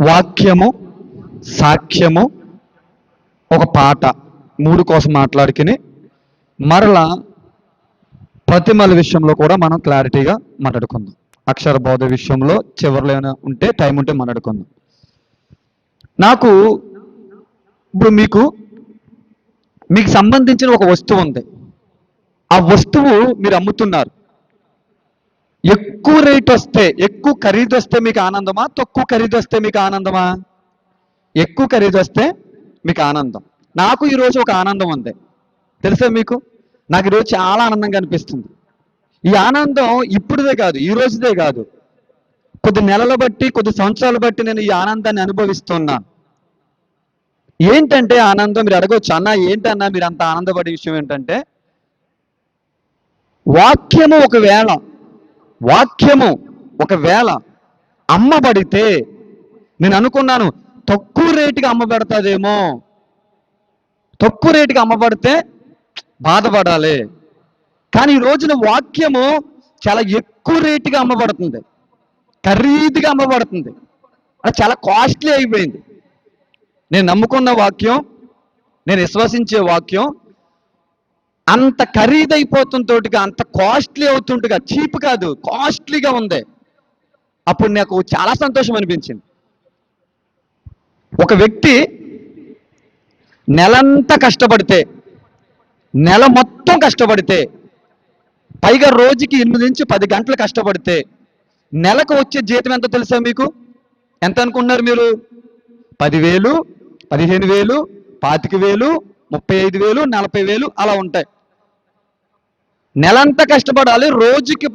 వాక్యము, సాక్ష్యము, ఒక పాట, మూడు కోసం మాట్లాడుకుని మరలా ప్రతిమల విషయంలో కూడా మనం క్లారిటీగా మాట్లాడుకుందాం. అక్షర బోధ విషయంలో చివరిలో ఏమైనా ఉంటే టైం ఉంటే మాట్లాడుకుందాం. నాకు ఇప్పుడు మీకు సంబంధించిన ఒక వస్తువు ఉంది. ఆ వస్తువు మీరు అమ్ముతున్నారు. ఎక్కువ రేట్ వస్తే, ఎక్కువ ఖరీదు వస్తే మీకు ఆనందమా, తక్కువ ఖరీదు వస్తే మీకు ఆనందమా? ఎక్కువ ఖరీదు వస్తే మీకు ఆనందం. నాకు ఈరోజు ఒక ఆనందం ఉంది, తెలుసా మీకు? నాకు ఈరోజు చాలా ఆనందంగా అనిపిస్తుంది. ఈ ఆనందం ఇప్పుడుదే కాదు, ఈ రోజుదే కాదు, కొద్ది నెలలు బట్టి, కొద్ది సంవత్సరాలు బట్టి నేను ఈ ఆనందాన్ని అనుభవిస్తున్నాను. ఏంటంటే ఆనందం? మీరు అడగవచ్చు, అన్న ఏంటన్నా మీరు అంత ఆనందపడే విషయం ఏంటంటే, వాక్యము ఒకవేళ అమ్మబడితే, నేను అనుకున్నాను తక్కువ రేటుగా అమ్మబడతాదేమో, తక్కువ రేటుగా అమ్మబడితే బాధపడాలి. కానీ ఈ రోజున వాక్యము చాలా ఎక్కువ రేటుగా అమ్మబడుతుంది, ఖరీదుగా అమ్మబడుతుంది. అది చాలా కాస్ట్లీ అయిపోయింది. నేను నమ్ముకున్న వాక్యం, నేను విశ్వసించే వాక్యం అంత ఖరీదైపోతుంటోటిగా, అంత కాస్ట్లీ అవుతుంటగా, చీప్ కాదు కాస్ట్లీగా ఉంది. అప్పుడు నాకు చాలా సంతోషం అనిపించింది. ఒక వ్యక్తి నెలంతా కష్టపడితే, నెల మొత్తం కష్టపడితే, పైగా రోజుకి 8 నుంచి 10 గంటలు కష్టపడితే నెలకు వచ్చే జీతం ఎంత తెలుసా మీకు? ఎంత అనుకుంటున్నారు మీరు? 10,000, 15,000, 25,000, 35,000, 40,000 అలా ఉంటాయి. నెలంతా కష్టపడాలి, రోజుకి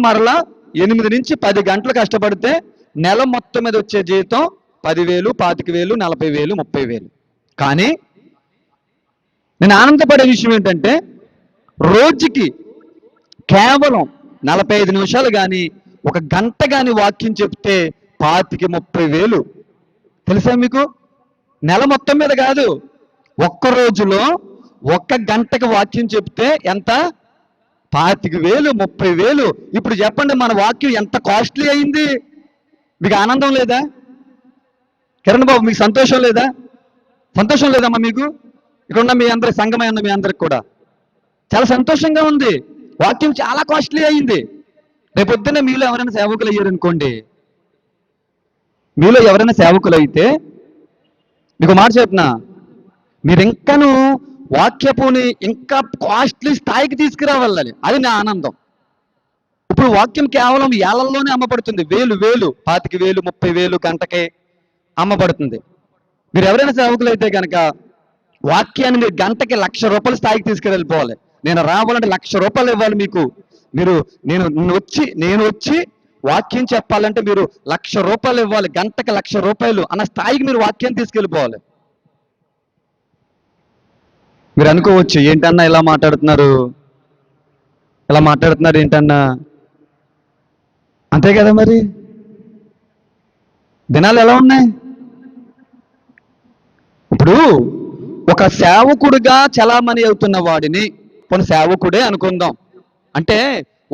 మరలా 8 నుంచి 10 గంటలు కష్టపడితే నెల మొత్తం మీద వచ్చే జీతం 10,000, 25,000, 40,000, 30,000. కానీ నేను ఆనందపడే విషయం ఏంటంటే, రోజుకి కేవలం 45 నిమిషాలు కానీ, ఒక గంట కానీ వాక్యం చెప్తే 25,000-30,000. తెలుసా మీకు? నెల మొత్తం మీద కాదు, ఒక్క రోజులో ఒక్క గంటకి వాక్యం చెప్తే ఎంత? 25,000, 30,000. ఇప్పుడు చెప్పండి, మన వాక్యం ఎంత కాస్ట్లీ అయింది? మీకు ఆనందం లేదా కిరణ్ బాబు? మీకు సంతోషం లేదా? సంతోషం లేదమ్మా మీకు? ఇక్కడ ఉన్న మీ అందరి సంఘమై ఉన్న మీ అందరికి కూడా చాలా సంతోషంగా ఉంది. వాక్యం చాలా కాస్ట్లీ అయింది. రేపొద్దున మీలో ఎవరైనా సేవకులు అయ్యారనుకోండి, మీలో ఎవరైనా సేవకులు అయితే మీకు మాట చెప్తున్నా, మీరు ఇంకాను వాక్యపుని ఇంకా కాస్ట్లీ స్థాయికి తీసుకురావాలి. అది నా ఆనందం. ఇప్పుడు వాక్యం కేవలం ఏళ్లలోనే అమ్మబడుతుంది, 1,000, 25,000, 30,000 గంటకే అమ్మబడుతుంది. మీరు ఎవరైనా సేవకులు అయితే కనుక వాక్యాన్ని మీరు గంటకి ₹1,00,000 స్థాయికి తీసుకెళ్ళిపోవాలి. నేను రావాలంటే ₹1,00,000 ఇవ్వాలి మీకు. నేను వచ్చి వాక్యం చెప్పాలంటే మీరు ₹1,00,000 ఇవ్వాలి, గంటకి ₹1,00,000 అన్న స్థాయికి మీరు వాక్యాన్ని తీసుకెళ్ళిపోవాలి. మీరు అనుకోవచ్చు, ఏంటన్నా ఇలా మాట్లాడుతున్నారు ఏంటన్నా? అంతే కదా మరి, దినాలు ఎలా ఉన్నాయి? ఇప్పుడు ఒక సేవకుడుగా చలామణి అవుతున్న వాడిని, కొన్ని సేవకుడే అనుకుందాం, అంటే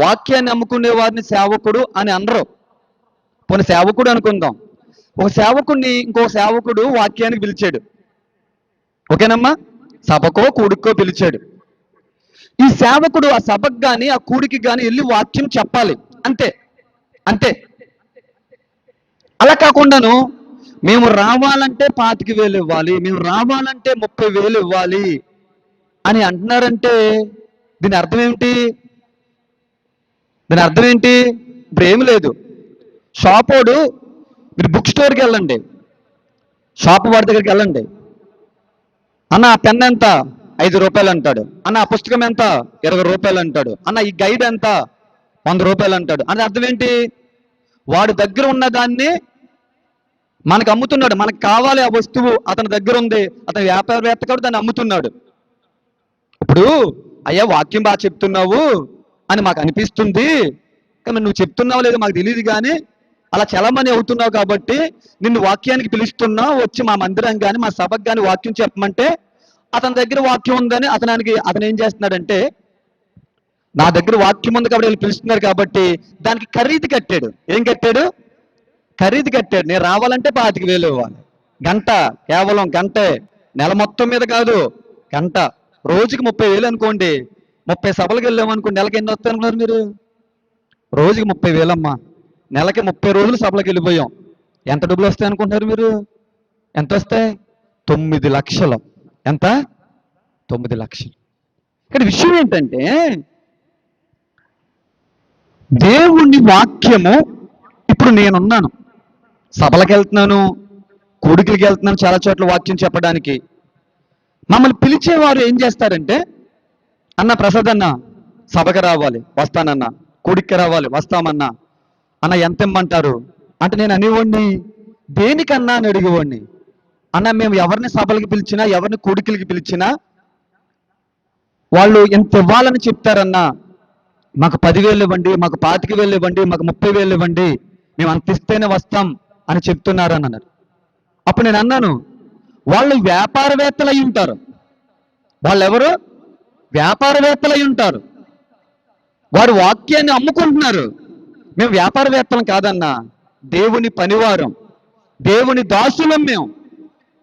వాక్యాన్ని అమ్ముకునే వాడిని సేవకుడు అని అనరు, కొన్ని సేవకుడు అనుకుందాం. ఒక సేవకుడిని ఇంకో సేవకుడు వాక్యానికి పిలిచాడు, ఓకేనమ్మా? సభకో కూడికో పిలిచాడు. ఈ సేవకుడు ఆ సభకు కానీ ఆ కూడికి కానీ వెళ్ళి వాక్యం చెప్పాలి, అంతే. అలా కాకుండాను మేము రావాలంటే 25,000 ఇవ్వాలి, మేము రావాలంటే 30,000 ఇవ్వాలి అని అంటున్నారంటే దీని అర్థం ఏమిటి? ఇప్పుడు ఏమి లేదు. షాపోడు, మీరు బుక్ స్టోర్కి వెళ్ళండి, షాప్ వాడి దగ్గరికి వెళ్ళండి, అన్న ఆ పెన్ ఎంత? ₹5 అంటాడు. అన్న ఆ పుస్తకం ఎంత? ₹20 అంటాడు. అన్న ఈ గైడ్ ఎంత? ₹100 అంటాడు. అని అర్థం ఏంటి? వాడి దగ్గర ఉన్న దాన్ని మనకు అమ్ముతున్నాడు. మనకు కావాలి ఆ వస్తువు, అతని దగ్గర ఉంది, అతని వ్యాపారవేత్త కూడా దాన్ని అమ్ముతున్నాడు. ఇప్పుడు అయ్యా వాక్యం బాగా చెప్తున్నావు అని మాకు అనిపిస్తుంది, కానీ నువ్వు చెప్తున్నావు లేదో మాకు తెలియదు, కానీ అలా చలమని అవుతున్నావు కాబట్టి నిన్ను వాక్యానికి పిలుస్తున్నావు, వచ్చి మా మందిరం కానీ మా సభకు కానీ వాక్యం చెప్పమంటే అతని దగ్గర వాక్యం ఉందని అతను ఏం చేస్తున్నాడంటే, నా దగ్గర వాక్యం ఉంది కాబట్టి వీళ్ళు పిలుస్తున్నారు కాబట్టి దానికి ఖరీదు కట్టాడు. ఏం కట్టాడు? ఖరీదు కట్టాడు. నేను రావాలంటే 25,000 ఇవ్వాలి. గంట, కేవలం గంటే. నెల మొత్తం మీద కాదు, గంట. రోజుకి 30,000 అనుకోండి. 30 సభలకు వెళ్ళామనుకోండి, నెలకి ఎన్ని వస్తాయి అనుకున్నారు మీరు? రోజుకి 30,000 అమ్మా. నెలకి 30 రోజులు సభలకు వెళ్ళిపోయాం. ఎంత డబ్బులు వస్తాయి అనుకుంటున్నారు మీరు? ఎంత వస్తాయి? 9 లక్షలు. ఎంత? 9 లక్షలు. ఇక్కడ విషయం ఏంటంటే, దేవుని వాక్యము, ఇప్పుడు నేనున్నాను, సభలకు వెళ్తున్నాను, కూడికలకి వెళ్తున్నాను, చాలా చోట్ల వాక్యం చెప్పడానికి. మమ్మల్ని పిలిచేవారు ఏం చేస్తారంటే, అన్న ప్రసాద్ అన్న సభకి రావాలి, వస్తానన్నా. కూడికి రావాలి, వస్తామన్నా. అన్న ఎంత ఇమ్మంటారు అంటే నేను అనేవాడిని, దేనికన్నా అని అడిగేవాడిని. అన్న మేము ఎవరిని సభలకి పిలిచినా, ఎవరిని కూడికలకి పిలిచినా వాళ్ళు ఎంత ఇవ్వాలని చెప్తారన్నా. మాకు 10,000 ఇవ్వండి, మాకు 25,000 ఇవ్వండి, మాకు 30,000 ఇవ్వండి, మేము అంత ఇస్తేనే వస్తాం అని చెప్తున్నారు అని అన్నారు. అప్పుడు నేను అన్నాను, వాళ్ళు వ్యాపారవేత్తలు అయి ఉంటారు. వాళ్ళు ఎవరు? వ్యాపారవేత్తలు అయి ఉంటారు. వారు వాక్యాన్ని అమ్ముకుంటున్నారు. మేము వ్యాపారవేత్తలం కాదన్నా, దేవుని పనివారం, దేవుని దాసులం. మేము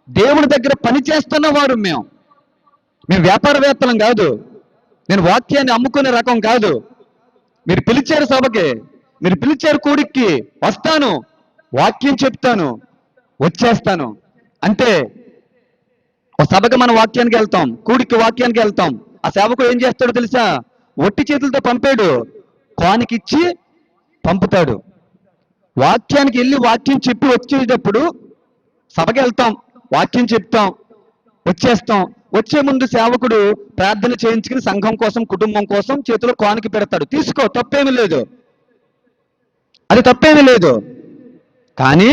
దేవుని దగ్గర పని చేస్తున్న వారు. మేము వ్యాపారవేత్తలం కాదు. నేను వాక్యాన్ని అమ్ముకునే రకం కాదు. మీరు పిలిచారు సభకి, మీరు పిలిచారు కూడికి, వస్తాను, వాక్యం చెప్తాను, వచ్చేస్తాను అంతే. ఒక సభకి మనం వాక్యానికి వెళ్తాం, కూడికి వాక్యానికి వెళ్తాం. ఆ సేవకుడు ఏం చేస్తాడో తెలుసా? ఒట్టి చేతులతో పంపాడు, కానికిచ్చి పంపుతాడు. వాక్యానికి వెళ్ళి వాక్యం చెప్పి వచ్చేటప్పుడు సభకి వెళ్తాం, వాక్యం చెప్తాం, వచ్చేస్తాం. వచ్చే ముందు సేవకుడు ప్రార్థన చేయించుకుని సంఘం కోసం, కుటుంబం కోసం చేతిలో కానుక పెడతాడు. తీసుకో, తప్పేమీ లేదు, అది తప్పేమీ లేదు. కానీ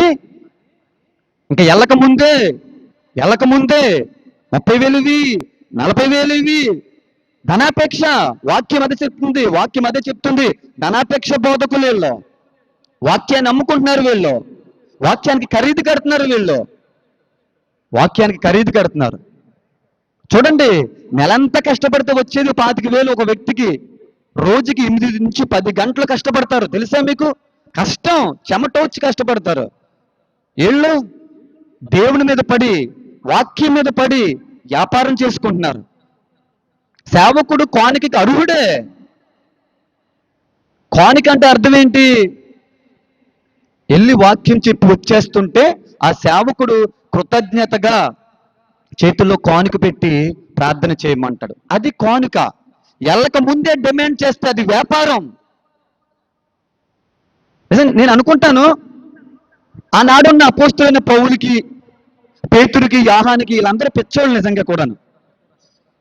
ఇంకా వెళ్ళకముందే 30,000 40,000 ధనాపేక్ష. వాక్యం అదే చెప్తుంది. ధనాపేక్ష బోధకులు వీళ్ళు. వాక్యాన్ని అమ్ముకుంటున్నారు వీళ్ళు. వాక్యానికి ఖరీదు కడుతున్నారు. చూడండి, నెలంతా కష్టపడితే వచ్చేది 25,000 ఒక వ్యక్తికి. రోజుకి 8 నుంచి 10 గంటలు కష్టపడతారు. తెలుసా మీకు? కష్టం, చెమట వచ్చి కష్టపడతారు. వీళ్ళు దేవుని మీద పడి, వాక్యం మీద పడి వ్యాపారం చేసుకుంటున్నారు. సేవకుడు కానుకకి అర్హుడే. కానుక అంటే అర్థం ఏంటి? వెళ్ళి వాక్యం చెప్పి వచ్చేస్తుంటే ఆ సేవకుడు కృతజ్ఞతగా చేతుల్లో కానుక పెట్టి ప్రార్థన చేయమంటాడు. అది కానుక. వెళ్ళక ముందే డిమాండ్ చేస్తే అది వ్యాపారం. నేను అనుకుంటాను, ఆనాడున్న అపోస్తలులైన పౌలుకి, పేతురుకి, యోహానుకి, వీళ్ళందరూ పిచ్చోళ్ళు.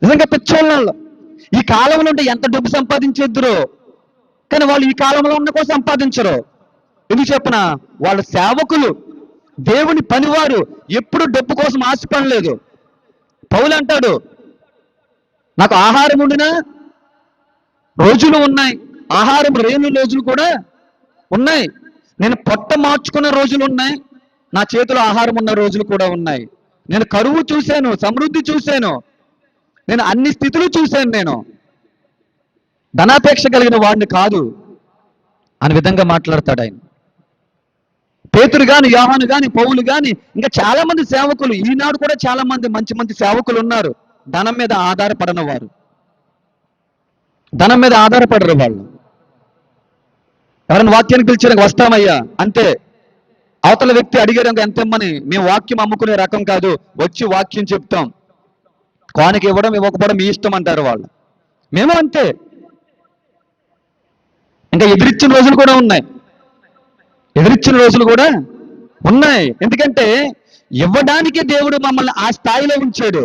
నిజంగా పిచ్చోళ్ళు. ఈ కాలంలో ఉంటే ఎంత డబ్బు సంపాదించేద్దరో, కానీ వాళ్ళు ఈ కాలంలో ఉన్న కోసం సంపాదించరు. ఎందుకు చెప్పనా? వాళ్ళ సేవకులు, దేవుని పనివారు, ఎప్పుడు డబ్బు కోసం ఆశపడలేదు. పౌలు అంటాడు, నాకు ఆహారం ఉండిన రోజులు ఉన్నాయి, ఆహారం లేని రోజులు కూడా ఉన్నాయి. నేను పొట్ట మార్చుకున్న రోజులు ఉన్నాయి, నా చేతిలో ఆహారం ఉన్న రోజులు కూడా ఉన్నాయి. నేను కరువు చూశాను, సమృద్ధి చూశాను, నేను అన్ని స్థితులు చూశాను. నేను ధనాపేక్ష కలిగిన వాడిని కాదు అని విధంగా మాట్లాడతాడు ఆయన. పేతురు గాని, యోహాను గాని, పౌలు గాని, ఇంకా చాలా మంది సేవకులు, ఈనాడు కూడా చాలా మంది మంచి సేవకులు ఉన్నారు. ధనం మీద ఆధారపడని వారు, ధనం మీద ఆధారపడరు వాళ్ళు. ఎవరైనా వాక్యానికి పిలిచడానికి వస్తామయ్యా అంతే. అవతల వ్యక్తి అడిగారు ఎంత ఇమ్మని, మేము వాక్యం అమ్ముకునే రకం కాదు, వచ్చి వాక్యం చెప్తాం. కానుక ఇవ్వడం ఇవ్వకపోవడం మీ ఇష్టం అంటారు వాళ్ళు. మేము అంతే. ఇంకా ఎదిరిచ్చిన రోజులు కూడా ఉన్నాయి. ఎందుకంటే ఇవ్వడానికి దేవుడు మమ్మల్ని ఆ స్థాయిలో ఉంచాడు.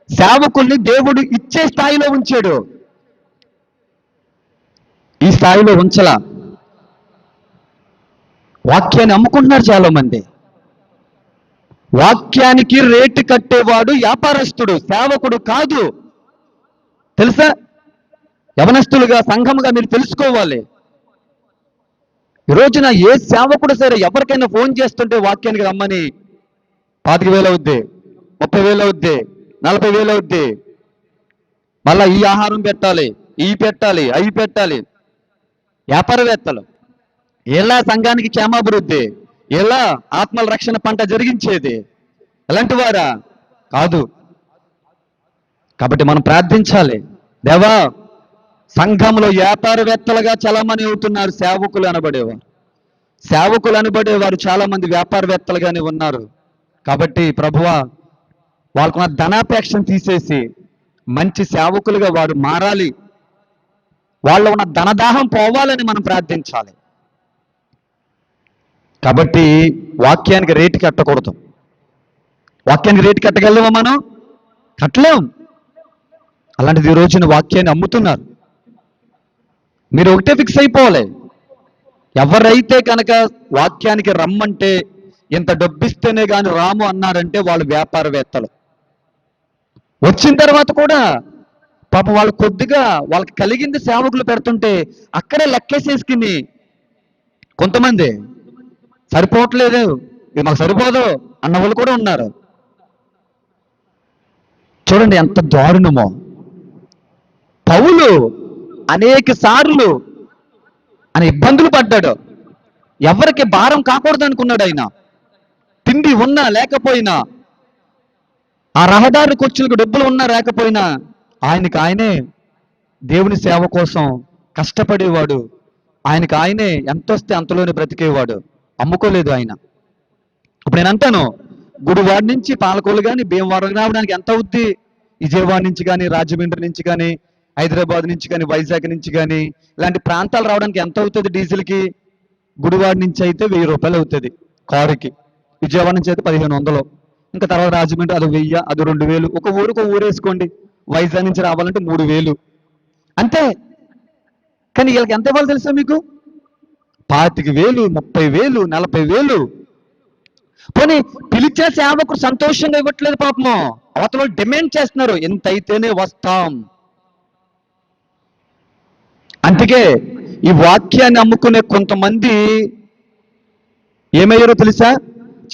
సేవకుల్ని దేవుడు ఇచ్చే స్థాయిలో ఉంచాడు. ఈ స్థాయిలో ఉంచలా. వాక్యాన్ని అమ్ముకుంటున్నారు చాలా మంది. వాక్యానికి రేటు కట్టేవాడు వ్యాపారస్తుడు, సేవకుడు కాదు. తెలుసా? యవనస్తులుగా, సంఘముగా మీరు తెలుసుకోవాలి. ఈ రోజున ఏ సేవకుడు సరే ఎవరికైనా ఫోన్ చేస్తుంటే వాక్యానికి రమ్మని 25,000 అవుద్ది, 30,000 అవుద్ది, 40,000 అవుద్ది. మళ్ళా ఈ ఆహారం పెట్టాలి, అవి పెట్టాలి. వ్యాపారవేత్తలు ఎలా సంఘానికి క్షేమాభివృద్ధి, ఎలా ఆత్మల రక్షణ పంట జరిగించేది? ఎలాంటి వారా? కాదు. కాబట్టి మనం ప్రార్థించాలి, దేవా సంఘంలో వ్యాపారవేత్తలుగా చలామణి అవుతున్నారు సేవకులు అనబడేవారు. సేవకులు అనబడేవారు చాలా మంది వ్యాపారవేత్తలుగానే ఉన్నారు. కాబట్టి ప్రభువా వాళ్ళకున్న ధనాపేక్షను తీసేసి మంచి సేవకులుగా వారు మారాలి, వాళ్ళలో ఉన్న ధనదాహం పోవాలని మనం ప్రార్థించాలి. కాబట్టి వాక్యానికి రేటు కట్టకూడదు. వాక్యానికి రేటు కట్టగలమా మనం? కట్టలేం. అలాంటిది ఈ రోజున వాక్యాన్ని అమ్ముతున్నారు. మీరు ఒకటే ఫిక్స్ అయిపోవాలి, ఎవరైతే కనుక వాక్యానికి రమ్మంటే ఇంత డబ్బిస్తేనే కానీ రాము అన్నారంటే వాళ్ళు వ్యాపారవేత్తలు. వచ్చిన తర్వాత కూడా పాపం వాళ్ళు కొద్దిగా వాళ్ళకి కలిగింది సేవకులు పెడుతుంటే అక్కడే లెక్కేసేసుకుని కొంతమంది సరిపోవట్లేదు, ఇది మాకు సరిపోదు అన్న వాళ్ళు కూడా ఉన్నారు. చూడండి ఎంత దారుణమో. పౌలు అనేక సార్లు ఆయన ఇబ్బందులు పడ్డాడు. ఎవరికి భారం కాకూడదు అనుకున్నాడు ఆయన. తిండి ఉన్నా లేకపోయినా, ఆ రహదారి ఖర్చులకు డబ్బులు ఉన్నా లేకపోయినా ఆయనకి ఆయనే దేవుని సేవ కోసం కష్టపడేవాడు. ఆయనకి ఆయనే ఎంత వస్తే అంతలోనే బ్రతికేవాడు, అమ్ముకోలేదు ఆయన. ఇప్పుడు నేను అంటాను, గుడివాడ నుంచి పాలకోలు కానీ భీమవరం రావడానికి ఎంత అవుద్ది? విజయవాడ నుంచి కానీ, రాజమండ్రి నుంచి కానీ, హైదరాబాద్ నుంచి కానీ, వైజాగ్ నుంచి కానీ ఇలాంటి ప్రాంతాలు రావడానికి ఎంత అవుతుంది డీజిల్కి? గుడివాడ నుంచి అయితే 1000 రూపాయలు అవుతుంది కారుకి, విజయవాడ నుంచి అయితే 1500, ఇంకా తర్వాత రాజమండ్రి అది 1000, అది 2000, ఒక ఊరికి ఒక ఊరు వేసుకోండి. వైజాగ్ నుంచి రావాలంటే 3000 అంతే. కానీ వీళ్ళకి ఎంత ఇవ్వాలి తెలుసా మీకు? 25,000, 30,000, 40,000. పోనీ పిలిచే సేవకుడు సంతోషంగా ఇవ్వట్లేదు పాపము, అవతల డిమాండ్ చేస్తున్నారు, ఎంత అయితేనే వస్తాం. అందుకే ఈ వాక్యాన్ని అమ్ముకునే కొంతమంది ఏమయ్యారో తెలుసా?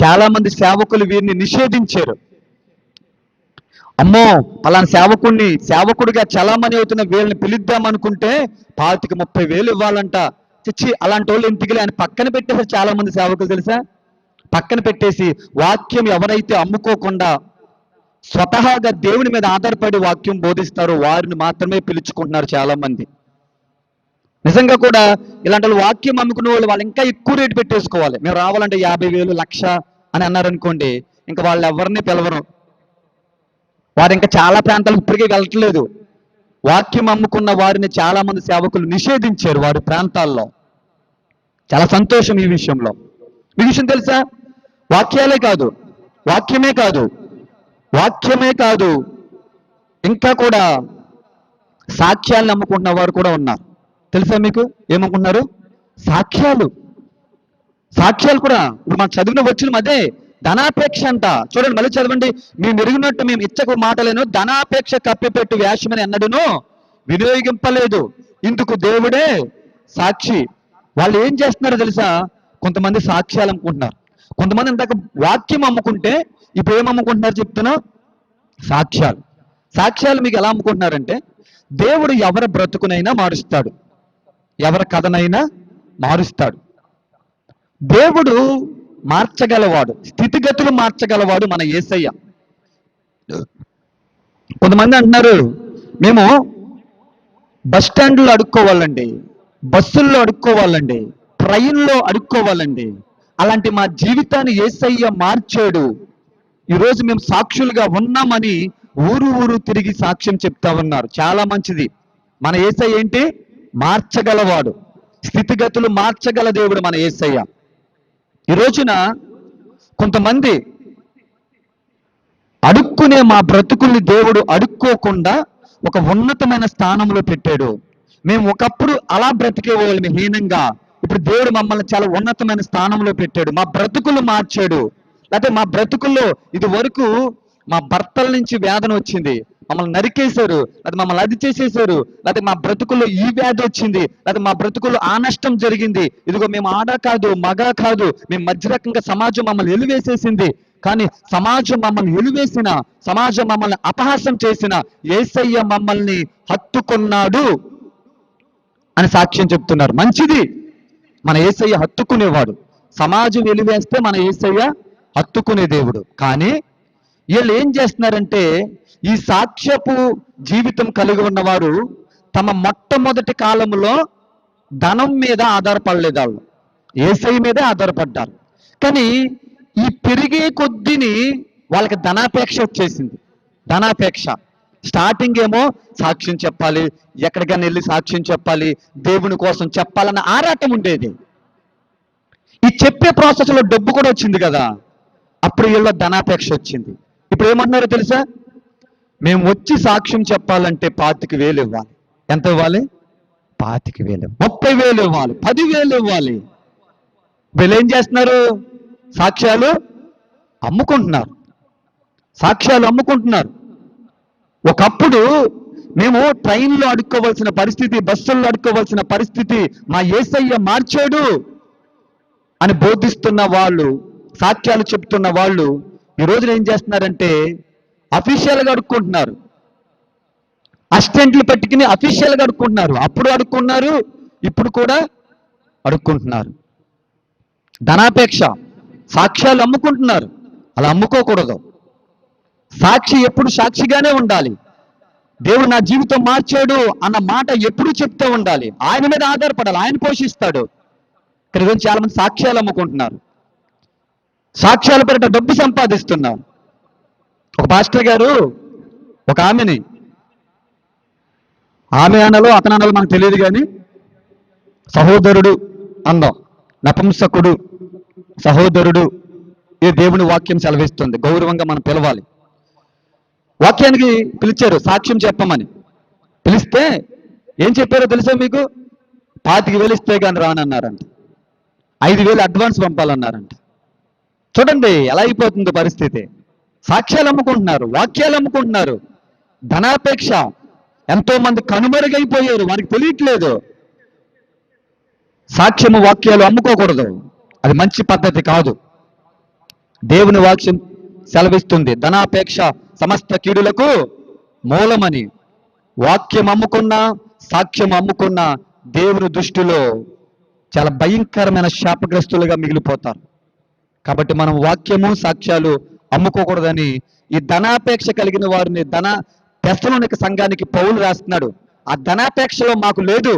చాలా మంది సేవకులు వీరిని నిషేధించారు. అమ్మో అలాంటి సేవకుడిగా చలామణి అవుతున్న వీళ్ళని పిలుద్దాం అనుకుంటే 25,000-30,000 ఇవ్వాలంట. చిచ్చి, అలాంటి వాళ్ళు ఇంటికి ఆయన పక్కన పెట్టేసారు చాలా మంది సేవకులు తెలుసా. పక్కన పెట్టేసి వాక్యం ఎవరైతే అమ్ముకోకుండా స్వతహాగా దేవుని మీద ఆధారపడి వాక్యం బోధిస్తారో వారిని మాత్రమే పిలుచుకుంటున్నారు చాలా మంది. నిజంగా కూడా ఇలాంటి వాక్యం అమ్ముకునే వాళ్ళు ఇంకా ఎక్కువ రేటు పెట్టేసుకోవాలి. మేము రావాలంటే 50,000, 1,00,000 అని అన్నారనుకోండి, ఇంకా వాళ్ళు ఎవరిని పిలవరు. వారు ఇంకా చాలా ప్రాంతాలకు ఇప్పటికే వెళ్ళట్లేదు. వాక్యం అమ్ముకున్న వారిని చాలా మంది సేవకులు నిషేధించారు వారి ప్రాంతాల్లో. చాలా సంతోషం ఈ విషయంలో. ఈ విషయం తెలుసా? వాక్యమే కాదు ఇంకా కూడా సాక్ష్యాలను అమ్ముకుంటున్న వారు కూడా ఉన్నారు. తెలుసా మీకు? ఏమనుకుంటున్నారు? సాక్ష్యాలు కూడా ఇప్పుడు మనం చదివిన వచ్చిన అదే ధనాపేక్ష అంట. చూడండి మళ్ళీ చదవండి. మేము ఎరిగినట్టు మేము ఇచ్చకు మాటలను ధనాపేక్ష కప్పిపెట్టు వేషమని అన్నడును వినియోగింపలేదు, ఇందుకు దేవుడే సాక్షి. వాళ్ళు ఏం చేస్తున్నారో తెలుసా? కొంతమంది సాక్ష్యాలు అమ్ముకుంటున్నారు. కొంతమంది ఇందాక వాక్యం అమ్ముకుంటే ఇప్పుడు ఏం అమ్ముకుంటున్నారు చెప్తున్నా? సాక్ష్యాలు మీకు ఎలా అమ్ముకుంటున్నారంటే, దేవుడు ఎవరి బ్రతుకునైనా మారుస్తాడు, ఎవరి కథనైనా మారుస్తాడు. దేవుడు మార్చగలవాడు, స్థితిగతులు మార్చగలవాడు మన యేసయ్య. కొంతమంది అంటున్నారు, మేము బస్ స్టాండ్లో అడుక్కోవాలండి, బస్సుల్లో అడుక్కోవాలండి, ట్రైన్లో అడుక్కోవాలండి, అలాంటి మా జీవితాన్ని యేసయ్య మార్చాడు, ఈరోజు మేము సాక్షులుగా ఉన్నామని ఊరు తిరిగి సాక్ష్యం చెప్తా ఉన్నారు. చాలా మంచిది. మన యేసయ్య ఏంటి? మార్చగలవాడు, స్థితిగతులు మార్చగల దేవుడు మన యేసయ్య. ఈ రోజున కొంతమంది అడుక్కునే మా బ్రతుకుల్ని దేవుడు అడుక్కోకుండా ఒక ఉన్నతమైన స్థానంలో పెట్టాడు. మేము ఒకప్పుడు అలా బ్రతికే వాళ్ళని హీనంగా, ఇప్పుడు దేవుడు మమ్మల్ని చాలా ఉన్నతమైన స్థానంలో పెట్టాడు. మా బ్రతుకులు మార్చాడు. లేకపోతే మా బ్రతుకుల్లో ఇది వరకు మా భర్తల నుంచి వేదన వచ్చింది, మమ్మల్ని నరికేశారు, లేకపోతే మమ్మల్ని అది చేసేసారు, లేకపోతే మా బ్రతుకుల్లో ఈ వ్యాధి వచ్చింది, లేకపోతే మా బ్రతుకుల్లో ఆ నష్టం జరిగింది. ఇదిగో మేము ఆడ కాదు మగ కాదు, మేము మధ్య రకంగా సమాజం మమ్మల్ని ఎలివేసేసింది. కానీ సమాజం మమ్మల్ని ఎలివేసిన, సమాజం మమ్మల్ని అపహాసం చేసిన యేసయ్య మమ్మల్ని హత్తుకున్నాడు అని సాక్ష్యం చెప్తున్నారు. మంచిది. మన యేసయ్య హత్తుకునేవాడు. సమాజం వెలివేస్తే మన యేసయ్య హత్తుకునే దేవుడు. కానీ వీళ్ళు ఏం చేస్తున్నారంటే, ఈ సాక్ష్యపు జీవితం కలిగి ఉన్నవారు తమ మొట్టమొదటి కాలంలో ధనం మీద ఆధారపడలేదు, వాళ్ళు యేసయ్య మీదే ఆధారపడ్డారు. కానీ ఈ పెరిగే కొద్దిని వాళ్ళకి ధనాపేక్ష వచ్చేసింది. ధనాపేక్ష. స్టార్టింగ్ ఏమో సాక్ష్యం చెప్పాలి, ఎక్కడికైనా వెళ్ళి సాక్ష్యం చెప్పాలి, దేవుని కోసం చెప్పాలన్న ఆరాటం ఉండేది. ఈ చెప్పే ప్రాసెస్లో డబ్బు కూడా వచ్చింది కదా, అప్పుడు వీళ్ళ ధనాపేక్ష వచ్చింది. ఇప్పుడు ఏమంటున్నారో తెలుసా? మేము వచ్చి సాక్ష్యం చెప్పాలంటే 25,000 ఇవ్వాలి. ఎంత ఇవ్వాలి? 25,000, 30,000 ఇవ్వాలి, 10,000 ఇవ్వాలి. వీళ్ళు ఏం చేస్తున్నారు? సాక్ష్యాలు అమ్ముకుంటున్నారు. సాక్ష్యాలు అమ్ముకుంటున్నారు. ఒకప్పుడు మేము ట్రైన్లో అడుక్కోవాల్సిన పరిస్థితి, బస్సుల్లో అడుక్కోవాల్సిన పరిస్థితి మా యేసయ్య మార్చాడు అని బోధిస్తున్న వాళ్ళు, సాక్ష్యాలు చెప్తున్న వాళ్ళు ఈ రోజున ఏం చేస్తున్నారంటే అఫీషియల్గా అడుక్కుంటున్నారు. అసిస్టెంట్లు పెట్టుకుని అఫీషియల్గా అడుక్కుంటున్నారు. అప్పుడు అడుక్కున్నారు, ఇప్పుడు కూడా అడుక్కుంటున్నారు. ధనాపేక్ష. సాక్ష్యాలు అమ్ముకుంటున్నారు. అలా అమ్ముకోకూడదు. సాక్షి ఎప్పుడు సాక్షిగానే ఉండాలి. దేవుడు నా జీవితం మార్చాడు అన్న మాట ఎప్పుడు చెప్తూ ఉండాలి. ఆయన మీద ఆధారపడాలి, ఆయన పోషిస్తాడు. ఇక్కడ చాలా మంది సాక్ష్యాలు అమ్ముకుంటున్నారు. సాక్ష్యాల పేరిట డబ్బు సంపాదిస్తున్నారు. ఒక పాస్టర్ గారు ఒక ఆమెని, ఆమె అనలో అతను అనలో మనకు తెలియదు కానీ, సహోదరుడు అందాం, నపుంసకుడు, సహోదరుడు, ఈ దేవుని వాక్యం సెలవిస్తుంది. గౌరవంగా మనం పిలవాలి. వాక్యానికి పిలిచారు సాక్ష్యం చెప్పమని. పిలిస్తే ఏం చెప్పారో తెలుసా మీకు? 25,000 ఇస్తే కానీ రానన్నారంట. 5,000 అడ్వాన్స్ పంపాలన్నారంట. చూడండి ఎలా అయిపోతుంది పరిస్థితి. సాక్ష్యాలు అమ్ముకుంటున్నారు, వాక్యాలు అమ్ముకుంటున్నారు. ధనాపేక్ష. ఎంతో మంది కనుమరుగైపోయారు, వారికి తెలియట్లేదు. సాక్ష్యము వాక్యాలు అమ్ముకోకూడదు, అది మంచి పద్ధతి కాదు. దేవుని వాక్యం సెలవిస్తుంది, ధనాపేక్ష సమస్త కీడులకు మూలమని. వాక్యం అమ్ముకున్నా, సాక్ష్యం అమ్ముకున్నా దేవుని దృష్టిలో చాలా భయంకరమైన శాపగ్రస్తులుగా మిగిలిపోతారు. కాబట్టి మనం వాక్యము, సాక్ష్యాలు అమ్ముకోకూడదని ఈ ధనాపేక్ష కలిగిన వారిని తెస్సలోనిక సంఘానికి పౌలు రాస్తున్నాడు. ఆ ధనాపేక్షలో మాకు లేదు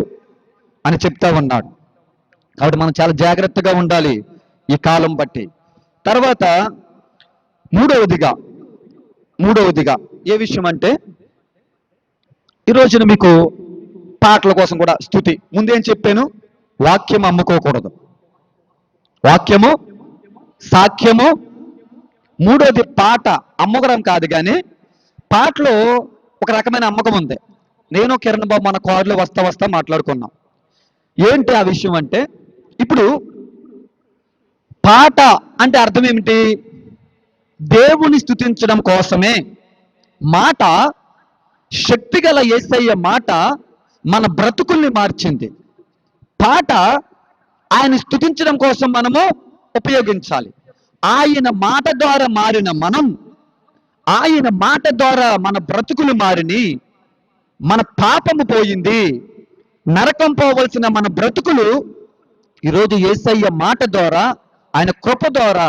అని చెప్తా ఉన్నాడు. కాబట్టి మనం చాలా జాగ్రత్తగా ఉండాలి ఈ కాలం బట్టి. తర్వాత మూడవదిగా ఏ విషయం అంటే, ఈ రోజున మీకు పాటల కోసం కూడా స్తుతి. ముందేం చెప్పాను? వాక్యం అమ్ముకోకూడదు, వాక్యము, సాక్ష్యము. మూడోది పాట అమ్మకడం కాదు, కానీ పాటలో ఒక రకమైన అమ్మకం ఉంది. నేను కిరణ్ బాబు మన కారులో వస్తా మాట్లాడుకున్నాం. ఏంటి ఆ విషయం అంటే, ఇప్పుడు పాట అంటే అర్థం ఏమిటి? దేవుని స్తుతించడం కోసమే. మాట, శక్తిగల యేసయ్య మాట మన బ్రతుకుల్ని మార్చింది. పాట ఆయన స్తుతించడం కోసం మనము ఉపయోగించాలి. ఆయన మాట ద్వారా మారిన మనం, ఆయన మాట ద్వారా మన బ్రతుకులు మారిని, మన పాపము పోయింది, నరకం పోవలసిన మన బ్రతుకులు ఈరోజు యేసయ్య మాట ద్వారా, ఆయన కృప ద్వారా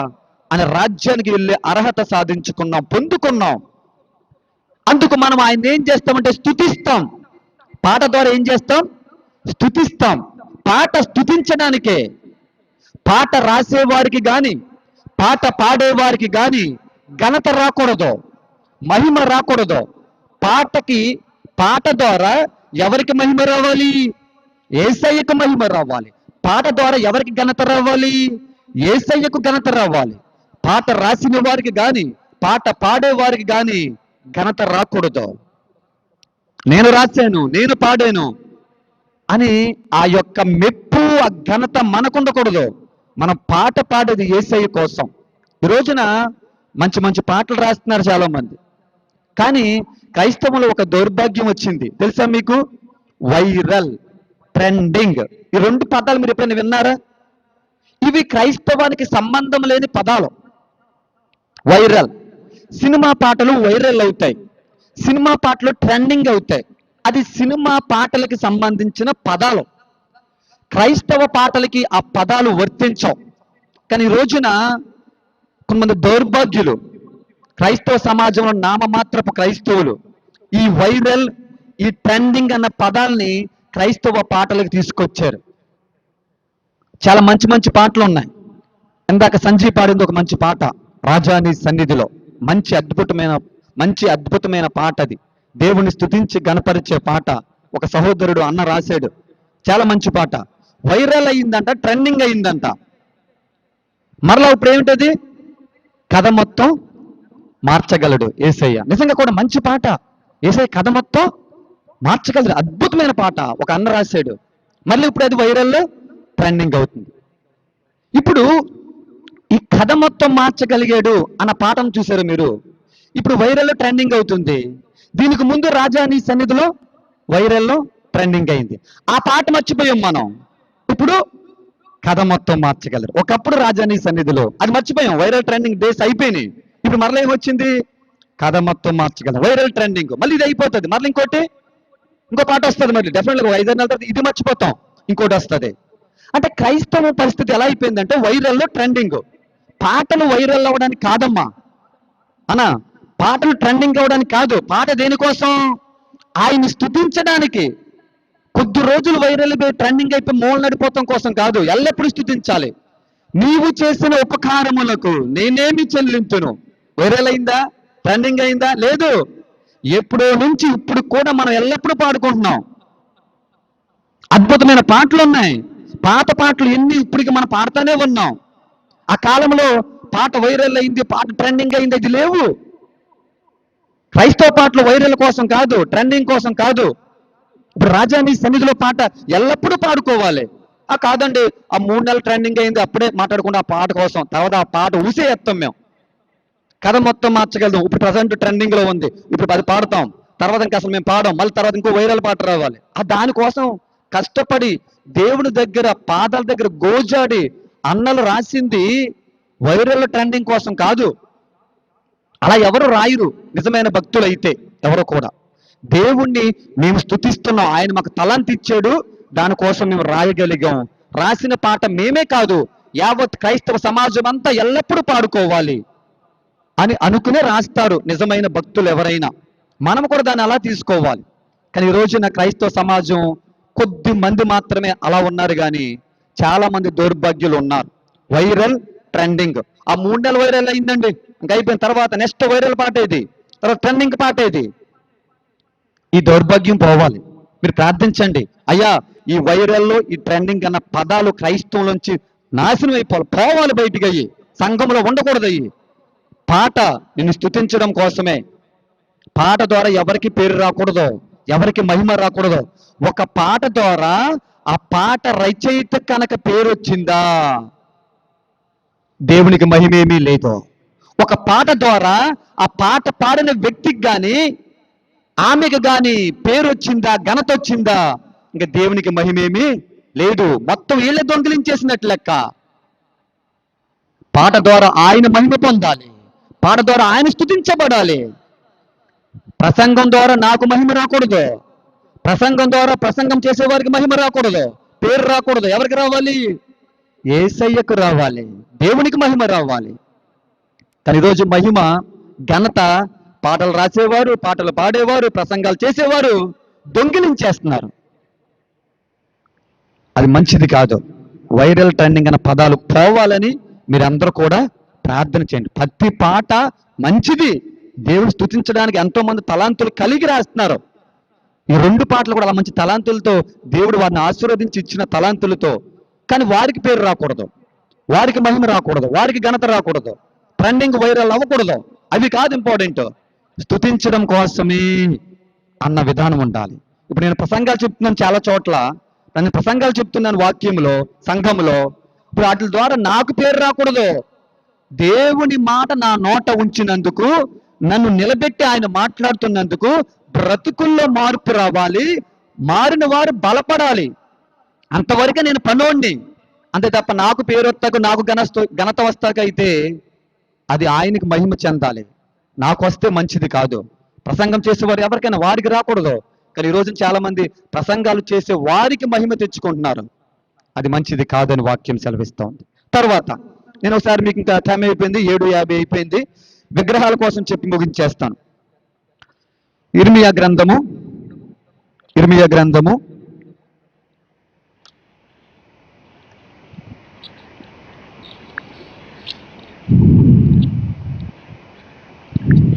ఆయన రాజ్యానికి వెళ్ళే అర్హత సాధించుకున్నాం, పొందుకున్నాం. అందుకు మనం ఆయన ఏం చేస్తామంటే స్తుతిస్తాం. పాట ద్వారా ఏం చేస్తాం? స్తుతిస్తాం. పాట స్తుతించడానికే. పాట రాసేవారికి కానీ, పాట పాడేవారికి కానీ ఘనత రాకూడదు, మహిమ రాకూడదు. పాట ద్వారా ఎవరికి మహిమ రావాలి? యేసయ్యకు మహిమ రావాలి. పాట ద్వారా ఎవరికి ఘనత రావాలి? యేసయ్యకు ఘనత రావాలి. పాట రాసిన వారికి కానీ, పాట పాడేవారికి కానీ ఘనత రాకూడదు. నేను రాశాను, నేను పాడాను అని ఆ యొక్క మెప్పు, ఆ ఘనత మనకుండకూడదు. మనం పాట పాడేది యేసయ్య కోసం. ఈ రోజున మంచి మంచి పాటలు రాస్తున్నారు చాలా మంది. కానీ క్రైస్తవంలో ఒక దౌర్భాగ్యం వచ్చింది తెలుసా మీకు? Viral, trending. ఈ రెండు పదాలు మీరు ఎప్పుడైనా విన్నారా? ఇవి క్రైస్తవానికి సంబంధం లేని పదాలు. వైరల్, సినిమా పాటలు వైరల్ అవుతాయి, సినిమా పాటలు ట్రెండింగ్ అవుతాయి. అది సినిమా పాటలకు సంబంధించిన పదాలు. క్రైస్తవ పాటలకి ఆ పదాలు వర్తించవు. కానీ ఈ రోజున కొంతమంది దౌర్భాగ్యులు, క్రైస్తవ సమాజంలో నామమాత్రపు క్రైస్తవులు ఈ వైరల్, ఈ ట్రెండింగ్ అన్న పదాల్ని క్రైస్తవ పాటలకు తీసుకొచ్చారు. చాలా మంచి మంచి పాటలు ఉన్నాయి. ఇందాక సంజయ్ పాడింది ఒక మంచి పాట, రాజాని సన్నిధిలో. మంచి అద్భుతమైన పాట అది. దేవుని స్తుతించి గణపరిచే పాట. ఒక సహోదరుడు అన్న రాశాడు, చాలా మంచి పాట. వైరల్ అయిందంట, ట్రెండింగ్ అయిందంట. మరలా ఇప్పుడు ఏమిటది? కథ మొత్తం మార్చగలడు యేసయ్య. నిజంగా కూడా మంచి పాట. యేసయ్య కథ మొత్తం మార్చగలడు, అద్భుతమైన పాట ఒక అన్న రాశాడు. మళ్ళీ ఇప్పుడు అది వైరల్లో ట్రెండింగ్ అవుతుంది. ఇప్పుడు ఈ కథ మొత్తం మార్చగలిగాడు అన్న పాఠం చూశారు మీరు. ఇప్పుడు వైరల్లో ట్రెండింగ్ అవుతుంది. దీనికి ముందు రాజా నీ సన్నిధిలో వైరల్లో ట్రెండింగ్ అయింది. ఆ పాట మర్చిపోయాం మనం. ఇప్పుడు కథ మొత్తం మార్చగలరు. ఒకప్పుడు రాజా నీ సన్నిధిలో అది మర్చిపోయాం, వైరల్ ట్రెండింగ్ డేస్ అయిపోయినాయి. ఇప్పుడు మరలా ఏమొచ్చింది? కథ మొత్తం మార్చగలరు, వైరల్ ట్రెండింగ్. మళ్ళీ ఇది అయిపోతుంది, మళ్ళీ ఇంకో పాట వస్తుంది. మళ్ళీ డెఫినెట్గా 5 నెలల తర్వాత ఇది మర్చిపోతాం, ఇంకోటి వస్తుంది. అంటే క్రైస్తవ పరిస్థితి ఎలా అయిపోయిందంటే వైరల్లో ట్రెండింగ్. పాటలు వైరల్ అవ్వడానికి కాదమ్మా అనా, పాటలు ట్రెండింగ్ అవ్వడానికి కాదు. పాట దేనికోసం? ఆయన్ని స్తుతించడానికి. కొద్ది రోజులు వైరల్ ట్రెండింగ్ అయిపోయి మూల నడిపోతాం కోసం కాదు, ఎల్లప్పుడూ స్తుతించాలి. నీవు చేసిన ఉపకారములకు నేనేమి చెల్లించును. వైరల్ అయిందా? ట్రెండింగ్ అయిందా? లేదు. ఎప్పుడో నుంచి ఇప్పుడు కూడా మనం ఎల్లప్పుడూ పాడుకుంటున్నాం. అద్భుతమైన పాటలు ఉన్నాయి. పాత పాటలు ఎన్ని ఇప్పటికి మనం పాడుతూనే ఉన్నాం. ఆ కాలంలో పాట వైరల్ అయింది, పాట ట్రెండింగ్ అయింది, అది లేవు. క్రైస్తవ పాటలు వైరల్ కోసం కాదు, ట్రెండింగ్ కోసం కాదు. ఇప్పుడు రాజా నీ సన్నిధిలో పాట ఎల్లప్పుడూ పాడుకోవాలి. కాదండి, ఆ 3 నెలలు ట్రెండింగ్ అయింది అప్పుడే మాట్లాడుకుంటే ఆ పాట కోసం, తర్వాత ఆ పాట ఊసేస్తాం మేము. కథ మొత్తం మార్చగలదు. ఇప్పుడు ప్రజెంట్ ట్రెండింగ్ లో ఉంది, ఇప్పుడు అది పాడతాం, తర్వాత ఇంకా అసలు మేము పాడాం, మళ్ళీ తర్వాత ఇంకో వైరల్ పాట రావాలి. దానికోసం కష్టపడి దేవుని దగ్గర పాదాల దగ్గర గోజాడి అన్నలు రాసింది వైరల్ ట్రెండింగ్ కోసం కాదు. అలా ఎవరు రాయరు నిజమైన భక్తులు అయితే. ఎవరు కూడా దేవుణ్ణి మేము స్తుతిస్తున్నాం, ఆయన మాకు తలాంతి ఇచ్చాడు, దానికోసం మేము రాయగలిగాం. రాసిన పాట మేమే కాదు, యావత్ క్రైస్తవ సమాజం అంతా ఎల్లప్పుడూ పాడుకోవాలి అని అనుకునే రాస్తారు నిజమైన భక్తులు ఎవరైనా. మనం కూడా దాన్ని అలా తీసుకోవాలి. కానీ ఈ రోజున క్రైస్తవ సమాజం కొద్ది మంది మాత్రమే అలా ఉన్నారు, కానీ చాలా మంది దౌర్భాగ్యులు ఉన్నారు. వైరల్ ట్రెండింగ్, ఆ 3 నెలలు వైరల్ అయిందండి, ఇంకా అయిపోయిన తర్వాత నెక్స్ట్ వైరల్ పాట ఏది, తర్వాత ట్రెండింగ్ పాట ఏది. ఈ దౌర్భాగ్యం పోవాలి. మీరు ప్రార్థించండి, అయ్యా ఈ వైరల్లో ఈ ట్రెండింగ్ అన్న పదాలు క్రైస్తవులోంచి నాశనం పోవాలి, బయటికి అయ్యి సంఘంలో ఉండకూడదు. అయ్యి పాట నిన్ను స్తుతించడం కోసమే. పాట ద్వారా ఎవరికి పేరు రాకూడదు, ఎవరికి మహిమ రాకూడదు. ఒక పాట ద్వారా ఆ పాట రచయిత కనుక పేరు వచ్చిందా దేవునికి మహిమేమీ లేదు. ఒక పాట ద్వారా ఆ పాట పాడిన వ్యక్తికి కానీ ఆమెకు కానీ పేరు వచ్చిందా, ఘనత వచ్చిందా, ఇంకా దేవునికి మహిమేమీ లేదు. మొత్తం వీళ్ళే దొంగిలించేసినట్లు లెక్క. పాట ద్వారా ఆయన మహిమ పొందాలి, పాట ద్వారా ఆయన స్తుతించబడాలి. ప్రసంగం ద్వారా నాకు మహిమ రాకూడదు, ప్రసంగం ద్వారా ప్రసంగం చేసేవారికి మహిమ రాకూడదు, పేరు రాకూడదు. ఎవరికి రావాలి? యేసయ్యకు రావాలి, దేవునికి మహిమ రావాలి. కానీ ఈరోజు మహిమ, ఘనత పాటలు రాసేవారు, పాటలు పాడేవారు, ప్రసంగాలు చేసేవారు దొంగిలించేస్తున్నారు. అది మంచిది కాదు. వైరల్ ట్రెండింగ్ అన్న పదాలు పోవాలని మీరందరూ కూడా ప్రార్థన చేయండి. ప్రతి పాట మంచిది, దేవుని స్తుతించడానికి ఎంతో మంది తలాంతులు కలిగి రాస్తున్నారు. ఈ 2 పాటలు కూడా అలా మంచి తలాంతులతో దేవుడు వారిని ఆశీర్వదించి ఇచ్చిన తలాంతులతో. కానీ వారికి పేరు రాకూడదు, వారికి మహిమ రాకూడదు, వారికి ఘనత రాకూడదు, ట్రెండింగ్ వైరల్ అవ్వకూడదు. అవి కాదు ఇంపార్టెంట్, స్తుతించడం కోసమే అన్న విధానం ఉండాలి. ఇప్పుడు నేను ప్రసంగాలు చెప్తున్నాను, చాలా చోట్ల నేను ప్రసంగాలు చెప్తున్నాను వాక్యంలో, సంఘంలో. ఇప్పుడు వాటి ద్వారా నాకు పేరు రాకూడదు. దేవుని మాట నా నోట ఉంచినందుకు, నన్ను నిలబెట్టి ఆయన మాట్లాడుతున్నందుకు బ్రతుకుల్లో మార్పు రావాలి, మారిన వారు బలపడాలి. అంతవరకే నేను పనోడిని, అంతే తప్ప నాకు పేరు వస్తాక, నాకు ఘనత వస్తాక అయితే అది ఆయనకి మహిమ చెందాలి. నాకు వస్తే మంచిది కాదు. ప్రసంగం చేసేవారు ఎవరికైనా వారికి రాకూడదు. కానీ ఈరోజు చాలా మంది ప్రసంగాలు చేసే వారికి మహిమ తెచ్చుకుంటున్నారు. అది మంచిది కాదని వాక్యం సెలవిస్తోంది. తర్వాత నేను ఒకసారి మీకు ఇంకా టైం అయిపోయింది, 7:50 అయిపోయింది, విగ్రహాల కోసం చెప్పి ముగించేస్తాను. ఇర్మియా గ్రంథము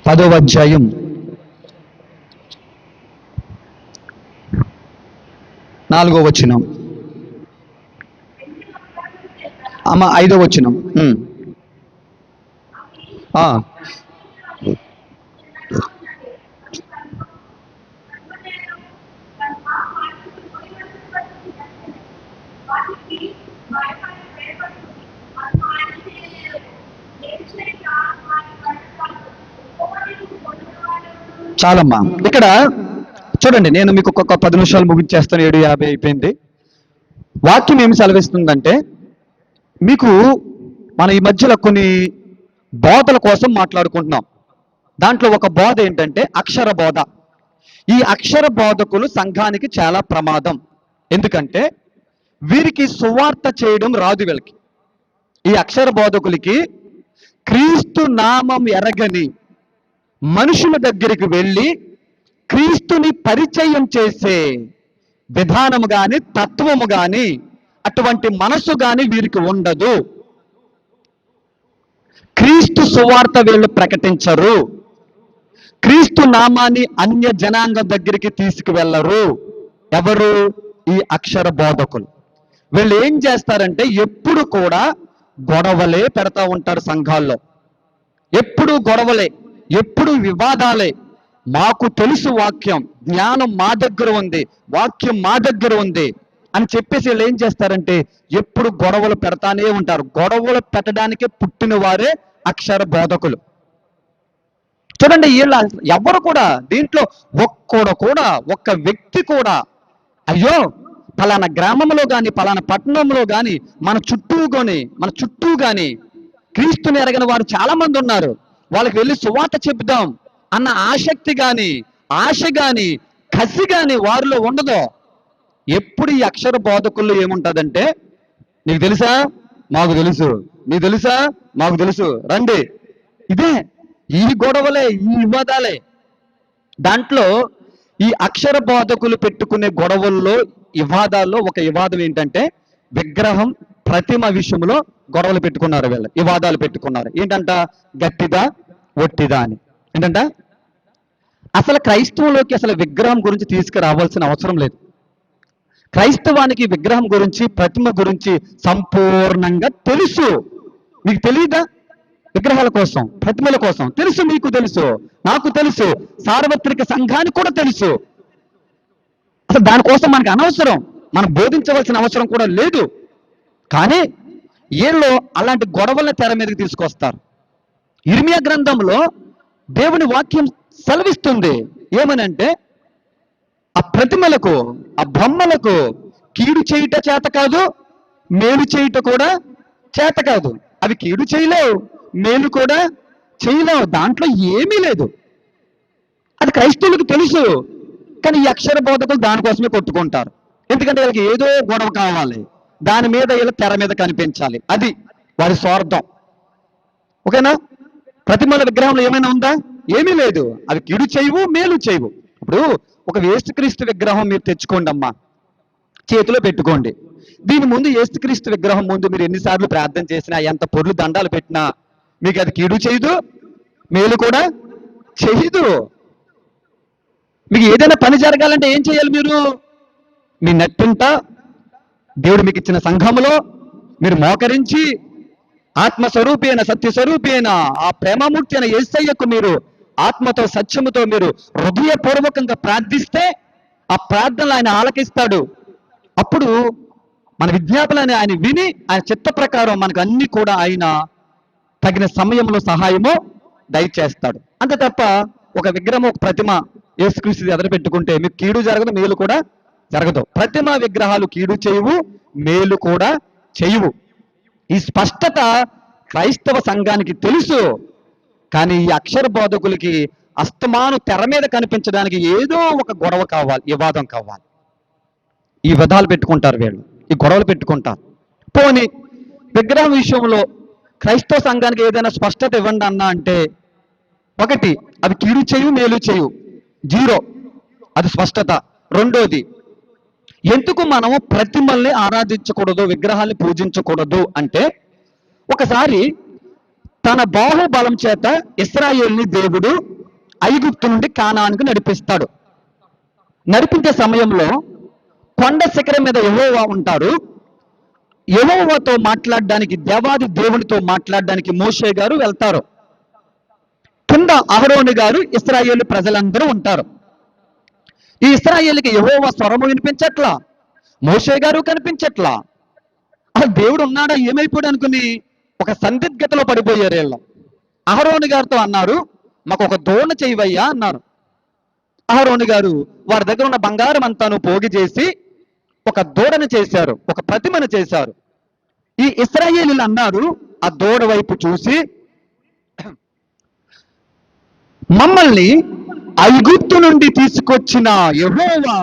10వ అధ్యాయం 4వ వచనం, 5వ వచనం. చాలమ్మా. ఇక్కడ చూడండి, నేను మీకు ఒక్కొక్క 10 నిమిషాలు ముగించేస్తాను, 7:50 అయిపోయింది. వాక్యం ఏమి సెలవిస్తుందంటే, మీకు మన ఈ మధ్యలో కొన్ని బోధల కోసం మాట్లాడుకుంటున్నాం. దాంట్లో ఒక బోధ ఏంటంటే అక్షర బోధ. ఈ అక్షర బోధకులు సంఘానికి చాలా ప్రమాదం. ఎందుకంటే వీరికి సువార్త చేయడం రాదు. వీళ్ళకి, ఈ అక్షర బోధకులకి క్రీస్తు నామం ఎరగని మనుషుల దగ్గరికి వెళ్ళి క్రీస్తుని పరిచయం చేసే విధానము గాని, తత్వము గాని, అటువంటి మనసు గాని వీరికి ఉండదు. క్రీస్తు సువార్త వీళ్ళు ప్రకటించరు. క్రీస్తు నామాన్ని అన్య జనాంగం దగ్గరికి తీసుకువెళ్ళరు. ఎవరు? ఈ అక్షర బోధకులు. వీళ్ళు ఏం చేస్తారంటే ఎప్పుడు కూడా గొడవలే పెడతా ఉంటారు సంఘాల్లో. ఎప్పుడు గొడవలే, ఎప్పుడు వివాదాలే. మాకు తెలుసు వాక్యం, జ్ఞానం మా దగ్గర ఉంది, వాక్యం మా దగ్గర ఉంది అని చెప్పేసి వీళ్ళు ఏం చేస్తారంటే ఎప్పుడు గొడవలు పెడతానే ఉంటారు. గొడవలు పెట్టడానికే పుట్టిన వారే అక్షర బోధకులు. చూడండి, వీళ్ళ ఎవరు కూడా దీంట్లో ఒక్క వ్యక్తి కూడా అయ్యో పలానా గ్రామంలో కానీ, పలానా పట్టణంలో కానీ, మన చుట్టూ కానీ క్రీస్తుని ఎరగని వారు చాలా మంది ఉన్నారు, వాళ్ళకి వెళ్ళి సువార్త చెప్దాం అన్న ఆసక్తి కానీ, ఆశ కానీ, కసి కానీ వారిలో ఉండదు. ఎప్పుడు ఈ అక్షర బోధకుల్లో ఏముంటుందంటే, నీకు తెలుసా, మాకు తెలుసు, నీకు తెలుసా, మాకు తెలుసు, రండి. ఇదే, ఈ గొడవలే, ఈ వివాదాలే. దాంట్లో ఈ అక్షర బోధకులు పెట్టుకునే గొడవల్లో, వివాదాల్లో ఒక వివాదం ఏంటంటే విగ్రహం, ప్రతిమ విషయంలో గొడవలు పెట్టుకున్నారు. వీళ్ళు వివాదాలు పెట్టుకున్నారు. ఏంటంట? గట్టిదా ఒట్టిదా అని. ఏంటంట? అసలు క్రైస్తవంలోకి అసలు విగ్రహం గురించి తీసుకురావాల్సిన అవసరం లేదు. క్రైస్తవానికి విగ్రహం గురించి, ప్రతిమ గురించి సంపూర్ణంగా తెలుసు. మీకు తెలియదా? విగ్రహాల కోసం, ప్రతిమల కోసం తెలుసు, మీకు తెలుసు, నాకు తెలుసు, సార్వత్రిక సంఘానికి కూడా తెలుసు. అసలు దానికోసం మనకి అనవసరం, మనం బోధించవలసిన అవసరం కూడా లేదు. కానీ వీళ్ళు అలాంటి గొడవలను తెర మీదకి తీసుకొస్తారు. ఇర్మియా గ్రంథంలో దేవుని వాక్యం సెలవిస్తుంది ఏమనంటే, ఆ ప్రతిమలకు, ఆ బొమ్మలకు కీడు చేయుట చేత కాదు, మేలు చేయుట కూడా చేత కాదు. అవి కీడు చేయలేవు, మేలు కూడా చేయలేవు, దాంట్లో ఏమీ లేదు. అది క్రైస్తవులకు తెలుసు. కానీ ఈ అక్షర బోధకులు దానికోసమే కొట్టుకుంటారు. ఎందుకంటే వీళ్ళకి ఏదో గొడవ కావాలి, దాని మీద వీళ్ళ తెర మీద కనిపించాలి. అది వారి స్వార్థం. ఓకేనా? ప్రతిమల విగ్రహంలో ఏమైనా ఉందా? ఏమీ లేదు. అవి కీడు చేయవు, మేలు చేయవు. ఇప్పుడు ఒక యేసుక్రీస్తు విగ్రహం మీరు తెచ్చుకోండి అమ్మా, చేతిలో పెట్టుకోండి. దీని ముందు యేసుక్రీస్తు విగ్రహం ముందు మీరు ఎన్నిసార్లు ప్రార్థన చేసినా, ఎంత పొర్లు దండాలు పెట్టినా మీకు అది కీడు చేయదు, మేలు కూడా చేయదు. మీకు ఏదైనా పని జరగాలంటే ఏం చేయాలి? మీరు మీ నట్టింట దేవుడు మీకు ఇచ్చిన సంఘములో మీరు మోకరించి ఆత్మస్వరూపి అయిన, సత్యస్వరూపి అయిన, ఆ ప్రేమమూర్తి అయిన యేసయ్యకు మీరు ఆత్మతో, సత్యముతో మీరు హృదయపూర్వకంగా ప్రార్థిస్తే ఆ ప్రార్థనలు ఆయన ఆలకిస్తాడు. అప్పుడు మన విజ్ఞాపనని ఆయన విని ఆయన చిత్త ప్రకారం మనకు అన్ని కూడా ఆయన తగిన సమయంలో సహాయము దయచేస్తాడు. అంతే తప్ప ఒక విగ్రహం, ఒక ప్రతిమ యేసుక్రీస్తు ఎదురు పెట్టుకుంటే మీకు కీడు జరగదు, మేలు కూడా జరగదు. ప్రతిమ విగ్రహాలు కీడు చేయవు, మేలు కూడా చేయవు. ఈ స్పష్టత క్రైస్తవ సంఘానికి తెలుసు. కానీ ఈ అక్షర బోధకులకి అస్తమాను తెర మీద కనిపించడానికి ఏదో ఒక గొడవ కావాలి, వివాదం కావాలి. ఈ విధాలు పెట్టుకుంటారు వీళ్ళు. ఈ గొడవలు పెట్టుకుంటారు. పోనీ విగ్రహం విషయంలో క్రైస్తవ సంఘానికి ఏదైనా స్పష్టత ఇవ్వండి అన్నా అంటే, ఒకటి, అవి కీడు చేయు మేలు చేయు, 0, అది స్పష్టత. రెండోది, ఎందుకు మనము ప్రతిమల్ని ఆరాధించకూడదు, విగ్రహాల్ని పూజించకూడదు అంటే, ఒకసారి తన బాహుబలం చేత ఇశ్రాయేలుని దేవుడు ఐగుప్తు నుండి కానానికి నడిపిస్తాడు. నడిపించే సమయంలో కొండ శిఖరం మీద యెహోవా ఉంటారు. యెహోవాతో మాట్లాడడానికి, దేవాది దేవునితో మాట్లాడడానికి మోషే గారు వెళ్తారు. కింద అహరోను గారు, ఇశ్రాయేలు ప్రజలందరూ ఉంటారు. ఈ ఇశ్రాయేలుకి యెహోవా స్వరము వినిపించట్లా, మోషే గారు కనిపించట్లా. అసలు దేవుడు ఉన్నాడా, ఏమైపోయాడు అనుకుని ఒక సందిగ్ధతలో పడిపోయారు వీళ్ళు. అహరోను గారితో అన్నారు, మాకు ఒక దోణ చేయవయ్యా అన్నారు. అహరోను గారు వారి దగ్గర ఉన్న బంగారం అంతాను పోగి చేసి ఒక దూడను చేశారు, ఒక ప్రతిమను చేశారు. ఈ ఇశ్రాయేలీలు అన్నారు ఆ దూడ వైపు చూసి, మమ్మల్ని ఐగుప్తు నుండి తీసుకొచ్చిన యెహోవా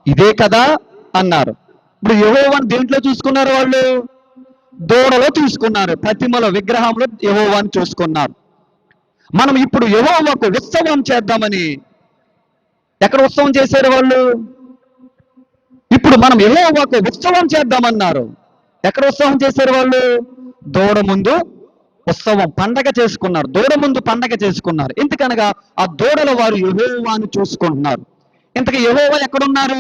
ఇదే కదా అన్నారు. ఇప్పుడు యెహోవాని దేంట్లో చూసుకున్నారు వాళ్ళు? దూడలో చూసుకున్నారు, ప్రతిమలో, విగ్రహంలో యెహోవాని చూసుకున్నారు. మనం ఇప్పుడు యెహోవాకు ఉత్సవం చేద్దామని ఎక్కడ ఉత్సవం చేశారు వాళ్ళు? ఇప్పుడు మనం యెహోవాకు ఉత్సవం చేద్దామన్నారు. ఎక్కడ ఉత్సవం చేశారు వాళ్ళు? దూడ ముందు ఉత్సవం, పండగ చేసుకున్నారు. దూడ ముందు పండగ చేసుకున్నారు. ఎందుకనగా ఆ దూడలో వారు యెహోవాను చూసుకుంటున్నారు. ఇంతకీ యెహోవా ఎక్కడున్నారు?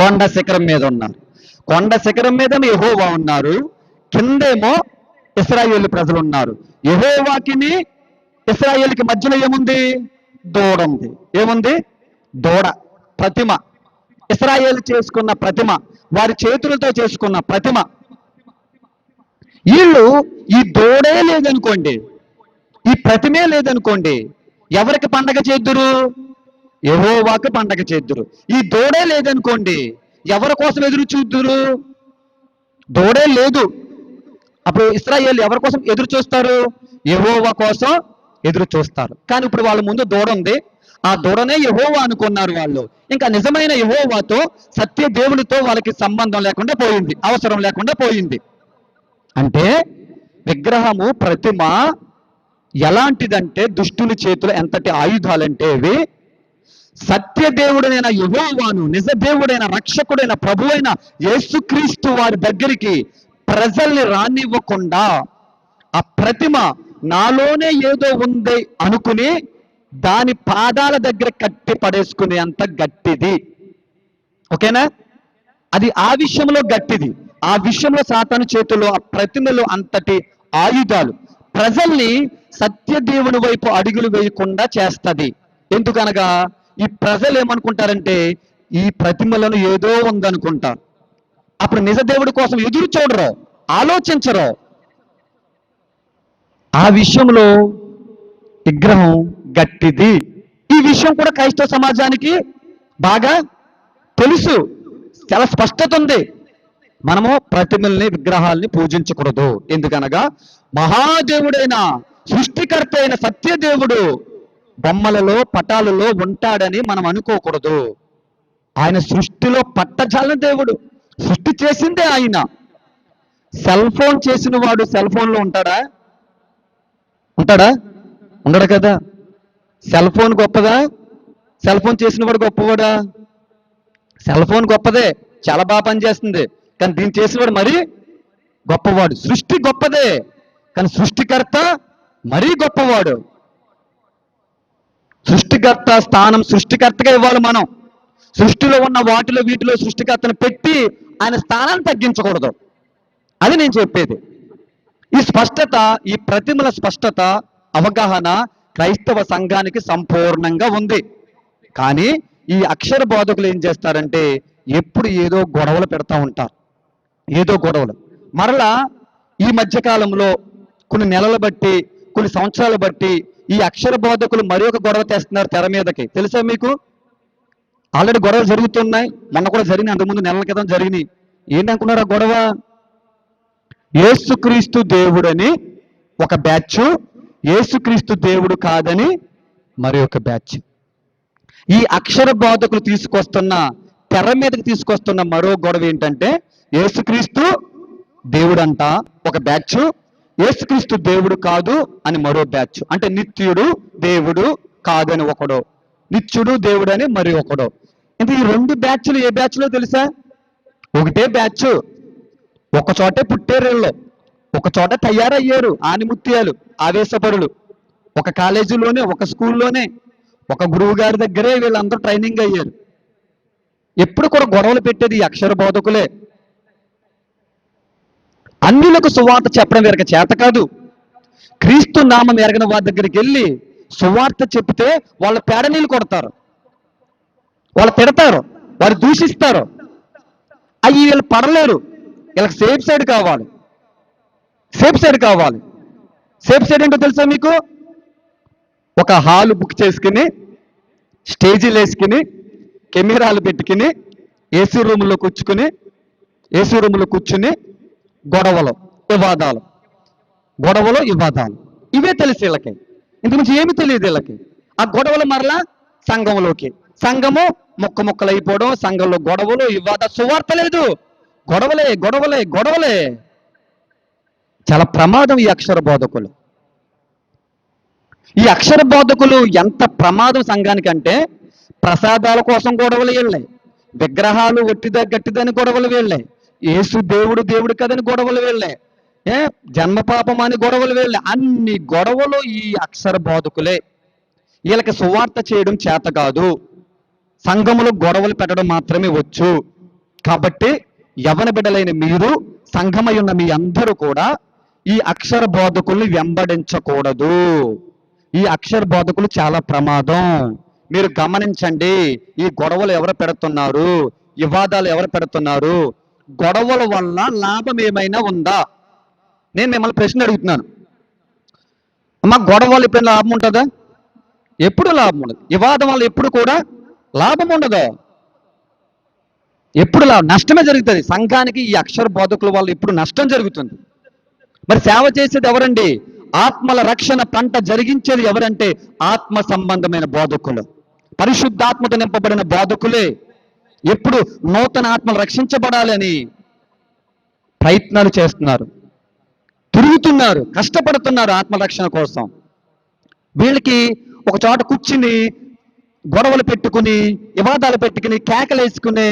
కొండ శిఖరం మీద ఉన్నారు. కొండ శిఖరం మీద యెహోవా ఉన్నారు, కిందేమో ఇశ్రాయేలు ప్రజలు ఉన్నారు. యెహోవాకిని ఇశ్రాయేలుకి మధ్యలో ఏముంది? దూడ ఉంది. ఏముంది? దూడ, ప్రతిమ. ఇశ్రాయేలు చేసుకున్న ప్రతిమ, వారి చేతులతో చేసుకున్న ప్రతిమ. వీళ్ళు ఈ దూడే లేదనుకోండి, ఈ ప్రతిమే లేదనుకోండి, ఎవరికి పండగ చేద్దురు? యెహోవాకు పండగ చేద్దురు. ఈ దూడే లేదనుకోండి, ఎవరి కోసం ఎదురు చూద్దురు? దూడే లేదు, అప్పుడు ఇశ్రాయేలు ఎవరి కోసం ఎదురు చూస్తారు? యెహోవా కోసం ఎదురు చూస్తారు. కానీ ఇప్పుడు వాళ్ళ ముందు దూడ ఉంది, ఆ దూడనే యెహోవా అనుకున్నారు వాళ్ళు. ఇంకా నిజమైన యెహోవాతో, సత్య దేవునితో వాళ్ళకి సంబంధం లేకుండా పోయింది, అవసరం లేకుండా పోయింది. అంటే విగ్రహము, ప్రతిమ ఎలాంటిదంటే దుష్టుని చేతులు ఎంతటి ఆయుధాలంటే ఇవి సత్యదేవుడైన యెహోవాను, నిజ దేవుడైన, రక్షకుడైన, ప్రభువైన యేసుక్రీస్తు వారి దగ్గరికి ప్రజల్ని రానివ్వకుండా ఆ ప్రతిమ నాలోనే ఏదో ఉంది అనుకుని దాని పాదాల దగ్గర కట్టి పడేసుకునే అంత గట్టిది. ఓకేనా? అది ఆ విషయంలో గట్టిది. ఆ విషయంలో సాతాను చేతుల్లో ఆ ప్రతిమలో అంతటి ఆయుధాలు ప్రజల్ని సత్యదేవుని వైపు అడుగులు వేయకుండా చేస్తది. ఎందుకనగా ఈ ప్రజలు ఏమనుకుంటారంటే ఈ ప్రతిమలను ఏదో ఉందనుకుంటారు. అప్పుడు నిజ దేవుడి కోసం ఎదురు చూడరు, ఆలోచించరు. ఆ విషయంలో విగ్రహం గట్టిది. ఈ విషయం కూడా క్రైస్తవ సమాజానికి బాగా తెలుసు, చాలా స్పష్టత ఉంది. మనము ప్రతిమల్ని, విగ్రహాల్ని పూజించకూడదు. ఎందుకనగా మహాదేవుడైన, సృష్టికర్త అయిన సత్యదేవుడు బొమ్మలలో, పటాలలో ఉంటాడని మనం అనుకోకూడదు. ఆయన సృష్టిలో పట్టజాలని దేవుడు, సృష్టి చేసిందే ఆయన. సెల్ ఫోన్ చేసిన వాడు సెల్ ఫోన్లో ఉంటాడా? ఉంటాడా? ఉండడు కదా. సెల్ ఫోన్ గొప్పదా? సెల్ ఫోన్ చేసిన వాడు గొప్పవాడా? సెల్ ఫోన్ గొప్పదే, చాలా బాగా పనిచేస్తుంది, కానీ దీన్ని చేసేవాడు మరీ గొప్పవాడు. సృష్టి గొప్పదే, కానీ సృష్టికర్త మరీ గొప్పవాడు. సృష్టికర్త స్థానం సృష్టికర్తగా ఇవ్వాలి మనం. సృష్టిలో ఉన్న వాటిలో వీటిలో సృష్టికర్తను పెట్టి ఆయన స్థానాన్ని తగ్గించకూడదు. అది నేను చెప్పేది. ఈ స్పష్టత, ఈ ప్రతిమల స్పష్టత, అవగాహన క్రైస్తవ సంఘానికి సంపూర్ణంగా ఉంది. కానీ ఈ అక్షర బోధకులు ఏం చేస్తారంటే ఎప్పుడు ఏదో గొడవలు పెడతా ఉంటారు, ఏదో గొడవలు. మరలా ఈ మధ్యకాలంలో కొన్ని నెలలు బట్టి, కొన్ని సంవత్సరాలు బట్టి ఈ అక్షర బోధకులు మరి ఒక గొడవ తెస్తున్నారు తెర మీదకి. తెలుసా మీకు? ఆల్రెడీ గొడవలు జరుగుతున్నాయి, మొన్న కూడా జరిగినాయి, అంతకుముందు నెలల క్రితం జరిగినాయి. ఏంటనుకున్నారు ఆ గొడవ? యేసుక్రీస్తు దేవుడని ఒక బ్యాచ్, యేసుక్రీస్తు దేవుడు కాదని మరి ఒక బ్యాచ్. ఈ అక్షర బోధకులు తీసుకొస్తున్న తెర మీదకి తీసుకొస్తున్న మరో గొడవ ఏంటంటే యేసుక్రీస్తు దేవుడంట ఒక బ్యాచ్, యేసుక్రీస్తు దేవుడు కాదు అని మరో బ్యాచ్. అంటే నిత్యుడు దేవుడు కాదని ఒకడు, నిత్యుడు దేవుడు అని మరి ఒకడు. అంటే ఈ రెండు బ్యాచ్లు ఏ బ్యాచ్లో తెలుసా? ఒకటే బ్యాచ్. ఒక చోటే పుట్టారు, ఒక చోట తయారయ్యారు ఆనిముత్యాలు, ఆవేశపరులు. ఒక కాలేజీలోనే, ఒక స్కూల్లోనే, ఒక గురువు గారి దగ్గరే వీళ్ళందరూ ట్రైనింగ్ అయ్యారు. ఎప్పుడు కూడా గొడవలు పెట్టేది ఈ అక్షర బోధకులే. అన్యులకు సువార్త చెప్పడం వీరికి చేత కాదు. క్రీస్తు నామం ఎరగిన వారి దగ్గరికి వెళ్ళి సువార్త చెప్తే వాళ్ళ పేడ నీళ్ళు కొడతారు, వాళ్ళు తిడతారు, వారు దూషిస్తారు. అవి వీళ్ళు పడలేరు. వీళ్ళకి సేఫ్ సైడ్ కావాలి, సేఫ్ సైడ్ కావాలి. సేఫ్ సైడ్ ఏంటో తెలుసా మీకు? ఒక హాల్ బుక్ చేసుకుని, స్టేజీలు వేసుకుని, కెమెరాలు పెట్టుకుని, ఏసీ రూమ్లో కూర్చుని గొడవలు వివాదాలు, గొడవలు వివాదాలు, ఇవే తెలుసు వీళ్ళకి. ఇంతకుమించి ఏమి తెలియదు వీళ్ళకి. ఆ గొడవలు మరలా సంఘంలోకి, సంఘము ముక్కలైపోవడం, సంఘంలో గొడవలు వివాద, సువార్త లేదు, గొడవలే గొడవలే గొడవలే. చాలా ప్రమాదం ఈ అక్షర బోధకులు. ఈ అక్షర బోధకులు ఎంత ప్రమాదం సంఘానికంటే, ప్రసాదాల కోసం గొడవలు వీళ్ళే, విగ్రహాలు గట్టిదని గొడవలు వీళ్ళే, యేసు దేవుడు దేవుడు కదని గొడవలు వీళ్ళే, జన్మ పాపం అని గొడవలు వీళ్ళే. అన్ని గొడవలు ఈ అక్షర బోధకులే. వీళ్ళకి సువార్త చేయడం చేత కాదు, సంఘములో గొడవలు పెట్టడం మాత్రమే వచ్చు. కాబట్టి యవన బిడ్డలైన మీరు, సంఘమై ఉన్న మీ అందరూ కూడా ఈ అక్షర బోధకుల్ని వెంబడించకూడదు. ఈ అక్షర బోధకులు చాలా ప్రమాదం. మీరు గమనించండి, ఈ గొడవలు ఎవరు పెడుతున్నారు, వివాదాలు ఎవరు పెడుతున్నారు, గొడవల వల్ల లాభం ఏమైనా ఉందా? నేను మిమ్మల్ని ప్రశ్న అడుగుతున్నాను. అమ్మా, గొడవలు ఎప్పుడైనా లాభం ఉంటుందా? ఎప్పుడు లాభం ఉండదు. వివాదం వల్ల ఎప్పుడు కూడా లాభం ఉండదు. ఎప్పుడు నష్టమే జరుగుతుంది సంఘానికి. ఈ అక్షర బోధకుల వల్ల ఇప్పుడు నష్టం జరుగుతుంది. మరి సేవ చేసేది ఎవరండి? ఆత్మల రక్షణ పంట జరిగించేది ఎవరంటే ఆత్మ సంబంధమైన బోధకులు, పరిశుద్ధాత్మతో నింపబడిన బోధకులే. ఎప్పుడు నూతన ఆత్మలు రక్షించబడాలని ప్రయత్నాలు చేస్తున్నారు, తిరుగుతున్నారు, కష్టపడుతున్నారు ఆత్మరక్షణ కోసం. వీళ్ళకి ఒక చోట కూర్చుని గొడవలు పెట్టుకుని, వివాదాలు పెట్టుకుని, కేకలేసుకునే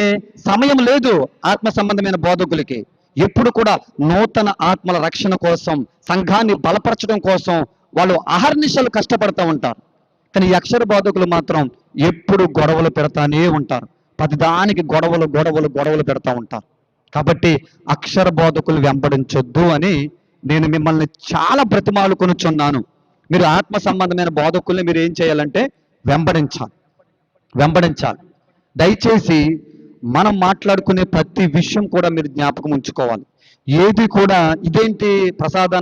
సమయం లేదు ఆత్మ సంబంధమైన బోధకులకి. ఎప్పుడు కూడా నూతన ఆత్మల రక్షణ కోసం, సంఘాన్ని బలపరచడం కోసం వాళ్ళు అహర్నిశలు కష్టపడుతూ ఉంటారు. కానీ ఈ అక్షర బోధకులు మాత్రం ఎప్పుడు గొడవలు పెడతానే ఉంటారు. ప్రతిదానికి గొడవలు గొడవలు గొడవలు పెడతా ఉంటారు. కాబట్టి అక్షర బోధకులు వెంబడించొద్దు అని నేను మిమ్మల్ని చాలా బ్రతిమాలుకొనుచున్నాను. మీరు ఆత్మ సంబంధమైన బోధకుల్ని మీరు ఏం చేయాలంటే వెంబడించాలి. దయచేసి మనం మాట్లాడుకునే ప్రతి విషయం కూడా మీరు జ్ఞాపకం ఉంచుకోవాలి. ఏది కూడా ఇదేంటి ప్రసాద్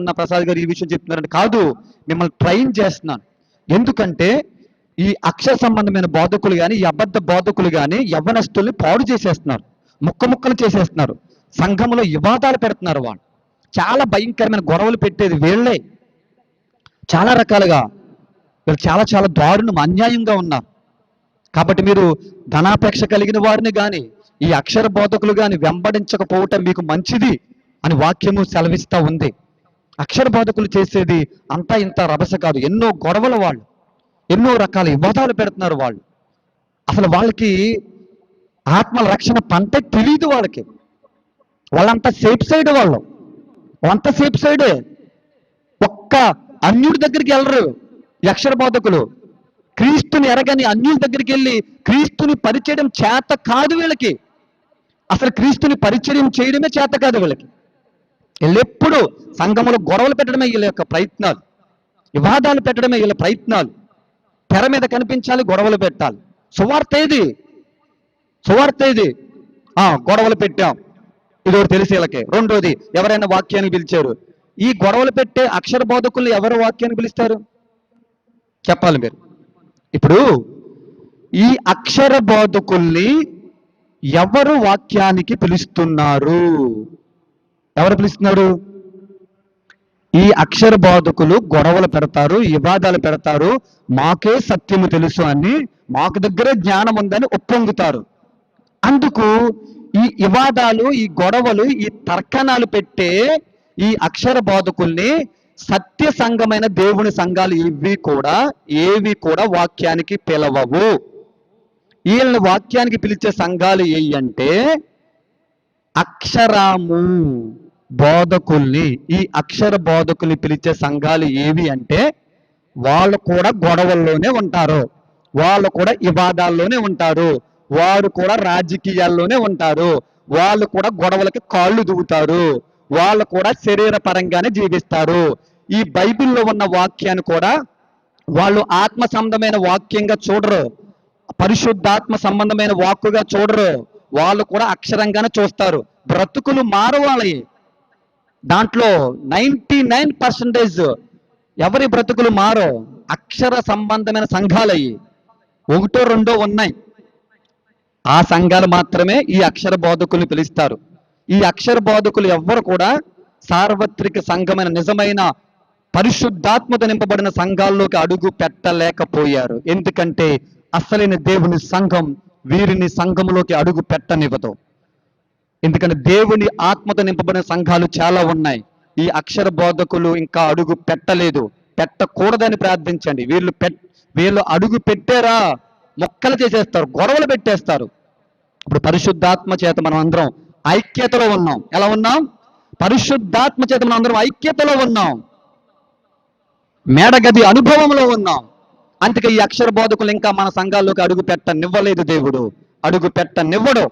గారు ఈ విషయం చెప్తున్నారంటే కాదు, మిమ్మల్ని ట్రైన్ చేస్తున్నాను. ఎందుకంటే ఈ అక్షర సంబంధమైన బోధకులు కానీ, ఈ అబద్ధ బోధకులు కానీ యవ్వనస్తుల్ని పాడు చేసేస్తున్నారు, ముక్కలు చేసేస్తున్నారు. సంఘంలో వివాదాలు పెడుతున్నారు. వాళ్ళు చాలా భయంకరమైన గొడవలు పెట్టేది వీళ్ళే. చాలా రకాలుగా వీళ్ళు చాలా చాలా దారుణం, అన్యాయంగా ఉన్నారు. కాబట్టి మీరు ధనాపేక్ష కలిగిన వారిని కానీ, ఈ అక్షర బోధకులు కానీ వెంబడించకపోవటం మీకు మంచిది అని వాక్యము సెలవిస్తూ ఉంది. అక్షర బోధకులు చేసేది అంతా ఇంత రభస కాదు. ఎన్నో గొడవలు, వాళ్ళు ఎన్నో రకాల వివాదాలు పెడుతున్నారు. వాళ్ళు అసలు వాళ్ళకి ఆత్మల రక్షణ పంటే తెలియదు. వాళ్ళంతా సేఫ్ సైడ్, వాళ్ళంతా సేఫ్ సైడే. ఒక్క అన్యుడి దగ్గరికి వెళ్ళరు ఈ అక్షర బోధకులు. క్రీస్తుని ఎరగని అన్యుల దగ్గరికి వెళ్ళి క్రీస్తుని పరిచయం చేత కాదు వీళ్ళకి. అసలు క్రీస్తుని పరిచయం చేయడమే చేత కాదు వీళ్ళకి. వీళ్ళెప్పుడు సంఘములో గొడవలు పెట్టడమే వీళ్ళ యొక్క ప్రయత్నాలు, వివాదాలు పెట్టడమే వీళ్ళ ప్రయత్నాలు. తెర మీద కనిపించాలి, గొడవలు పెట్టాలి. సువార్త ఏది? గొడవలు పెట్టాం, ఇది ఒకటి తెలిసి వీళ్ళకి. రెండోది, ఎవరైనా వాక్యాన్ని పిలిచారు. ఈ గొడవలు పెట్టే అక్షర బోధకులు ఎవరు వాక్యాన్ని పిలుస్తారు చెప్పాలి మీరు. ఇప్పుడు ఈ అక్షర బోధకుల్ని ఎవరు వాక్యానికి పిలుస్తున్నారు? ఎవరు పిలుస్తున్నారు? ఈ అక్షర బోధకులు గొడవలు పెడతారు, వివాదాలు పెడతారు, మాకే సత్యము తెలుసు అని, మాకు దగ్గరే జ్ఞానం ఉందని ఒప్పొంగుతారు. అందుకు ఈ వివాదాలు, ఈ గొడవలు, ఈ తర్కణాలు పెట్టే ఈ అక్షర బోధకుల్ని సత్య సంఘమైన దేవుని సంఘాలు ఏవి కూడా వాక్యానికి పిలవవు. వీళ్ళని వాక్యానికి పిలిచే సంఘాలు ఏవి అంటే అక్షరాము బోధకుల్ని, ఈ అక్షర బోధకుల్ని పిలిచే సంఘాలు ఏవి అంటే వాళ్ళు కూడా గొడవల్లోనే ఉంటారు, వాళ్ళు కూడా వివాదాల్లోనే ఉంటారు, వారు కూడా రాజకీయాల్లోనే ఉంటారు, వాళ్ళు కూడా గొడవలకి కాళ్ళు దువ్వుతారు, వాళ్ళు కూడా శరీర పరంగానే జీవిస్తారు. ఈ బైబిల్లో ఉన్న వాక్యాన్ని కూడా వాళ్ళు ఆత్మ సంబంధమైన వాక్యంగా చూడరు, పరిశుద్ధాత్మ సంబంధమైన వాక్కుగా చూడరు, వాళ్ళు కూడా అక్షరంగానే చూస్తారు. బ్రతుకులు మారవాలి. దాంట్లో 99% ఎవరి బ్రతుకులు మారో అక్షర సంబంధమైన సంఘాలయ్యి ఒకటో రెండో ఉన్నాయి. ఆ సంఘాలు మాత్రమే ఈ అక్షర బోధకుల్ని పిలుస్తారు. ఈ అక్షర బోధకులు ఎవ్వరు కూడా సార్వత్రిక సంఘమైన నిజమైన పరిశుద్ధాత్మత నింపబడిన సంఘాల్లోకి అడుగు పెట్టలేకపోయారు. ఎందుకంటే అసలైన దేవుని సంఘం వీరిని సంఘంలోకి అడుగు పెట్టనివ్వదు. ఎందుకంటే దేవుని ఆత్మతో నింపబడిన సంఘాలు చాలా ఉన్నాయి. ఈ అక్షర బోధకులు ఇంకా అడుగు పెట్టలేదు, పెట్టకూడదని ప్రార్థించండి. వీళ్ళు అడుగు పెట్టారా మొక్కలు చేసేస్తారు, గొడవలు పెట్టేస్తారు. ఇప్పుడు పరిశుద్ధాత్మ చేత మనం అందరం ఐక్యతలో ఉన్నాం. ఎలా ఉన్నాం? పరిశుద్ధాత్మ చేత మనం అందరం ఐక్యతలో ఉన్నాం, మేడగది అనుభవంలో ఉన్నాం. అందుకే ఈ అక్షర బోధకులు ఇంకా మన సంఘాల్లోకి అడుగు పెట్టనివ్వలేదు. దేవుడు అడుగు పెట్టనివ్వడు.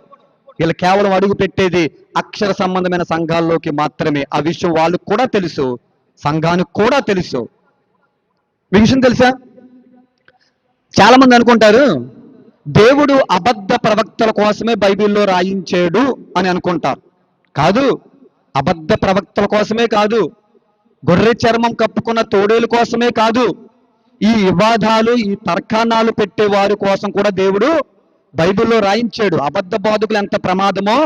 వీళ్ళు కేవలం అడుగు పెట్టేది అక్షర సంబంధమైన సంఘాల్లోకి మాత్రమే. ఆ విషయం వాళ్ళకు కూడా తెలుసు, సంఘానికి కూడా తెలుసు. మీ విషయం తెలుసా? చాలా మంది అనుకుంటారు దేవుడు అబద్ధ ప్రవక్తల కోసమే బైబిల్లో రాయించాడు అని అనుకుంటారు. కాదు, అబద్ధ ప్రవక్తల కోసమే కాదు, గొర్రె చర్మం కప్పుకున్న తోడేలు కోసమే కాదు, ఈ వివాదాలు, ఈ తర్కాణాలు పెట్టే వారి కోసం కూడా దేవుడు బైబిల్లో రాయించాడు. అబద్ధ బోధకులు ఎంత ప్రమాదమో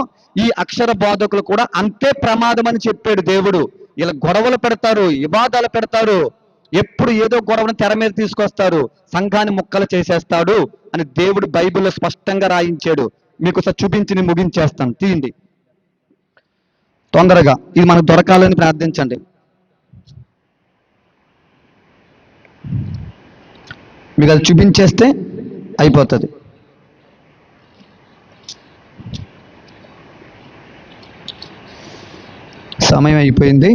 ఈ అక్షర బోధకులు కూడా అంతే ప్రమాదం అని చెప్పాడు దేవుడు. ఇలా గొడవలు పెడతారు, వివాదాలు పెడతారు, ఎప్పుడు ఏదో గొడవను తెర మీద తీసుకొస్తారు, సంఘాన్ని ముక్కలు చేసేస్తాడు అని దేవుడు బైబిల్లో స్పష్టంగా రాయించాడు. మీకు ఒకసారి చూపించి నేను ముగించేస్తాను. తీయండి తొందరగా, ఇది మనకు దొరకాలని ప్రార్థించండి. మీకు అది చూపించేస్తే అయిపోతుంది. సమయం అయిపోయింది.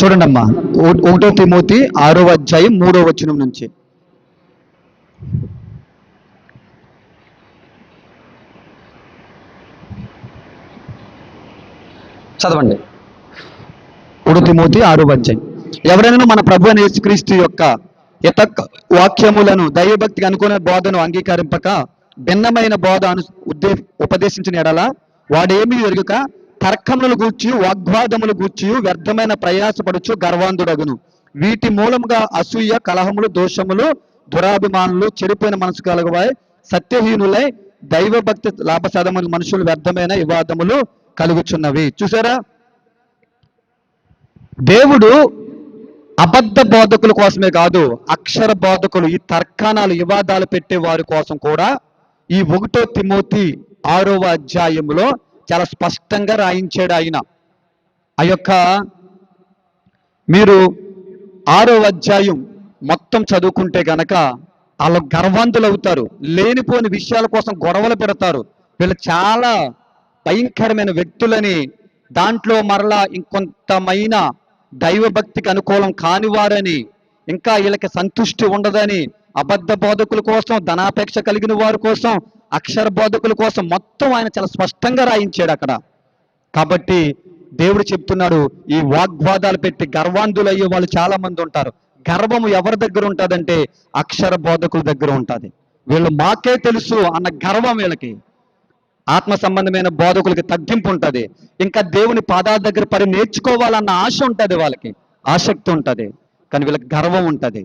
చూడండి అమ్మా, 1 తిమోతి 6వ అధ్యాయం 3వ వచనం నుంచి. చదవండి. 1 తిమోతి 6వ అధ్యాయం. ఎవరైనా మన ప్రభు అయిన యేసుక్రీస్తు యొక్క వాక్యములను దైవభక్తికి అనుకునే బోధను అంగీకరింపక భిన్నమైన బోధ ఉపదేశించిన ఎడల వాడేమీ ఎరుగక తర్కములను గూర్చి, వాగ్వాదములు గూర్చి వ్యర్థమైన ప్రయాసపడుచు గర్వాంధుడగును. వీటి మూలముగా అసూయ, కలహములు, దోషములు, దురాభిమానులు, చెడిపోయిన మనసు కలగవాయి, సత్యహీనులై దైవభక్తి లాభసాధములు మనుషులు వ్యర్థమైన వివాదములు కలుగుచున్నవి. చూసారా? దేవుడు అబద్ధ బోధకుల కోసమే కాదు, అక్షర బోధకులు, ఈ తర్కాణాలు, వివాదాలు పెట్టే వారి కోసం కూడా ఈ 1 తిమోతి 6వ అధ్యాయంలో చాలా స్పష్టంగా రాయించాడు ఆయన. ఆ యొక్క మీరు 6వ అధ్యాయం మొత్తం చదువుకుంటే గనక వాళ్ళు గర్వంతులు అవుతారు, లేనిపోని విషయాల కోసం గొడవలు పెడతారు. వీళ్ళు చాలా భయంకరమైన వ్యక్తులని, దాంట్లో మరలా ఇంకొంతమైన దైవభక్తికి అనుకూలం కానివారని, ఇంకా వీళ్ళకి సంతృష్టి ఉండదని, అబద్ధ బోధకుల కోసం, ధనాపేక్ష కలిగిన వారి కోసం, అక్షర బోధకుల కోసం మొత్తం ఆయన చాలా స్పష్టంగా రాయించాడు అక్కడ. కాబట్టి దేవుడు చెప్తున్నాడు, ఈ వాగ్వాదాలు పెట్టి గర్వాంధులు అయ్యే వాళ్ళు చాలా మంది ఉంటారు. గర్వము ఎవరి దగ్గర ఉంటుందంటే అక్షర బోధకుల దగ్గర ఉంటుంది. వీళ్ళు మాకే తెలుసు అన్న గర్వం వీళ్ళకి. ఆత్మ సంబంధమైన బోధకులకి తగ్గింపు ఉంటుంది. ఇంకా దేవుని పాదాల దగ్గర పడి నేర్చుకోవాలన్న ఆశ ఉంటుంది, వాళ్ళకి ఆసక్తి ఉంటుంది. కానీ వీళ్ళకి గర్వం ఉంటుంది.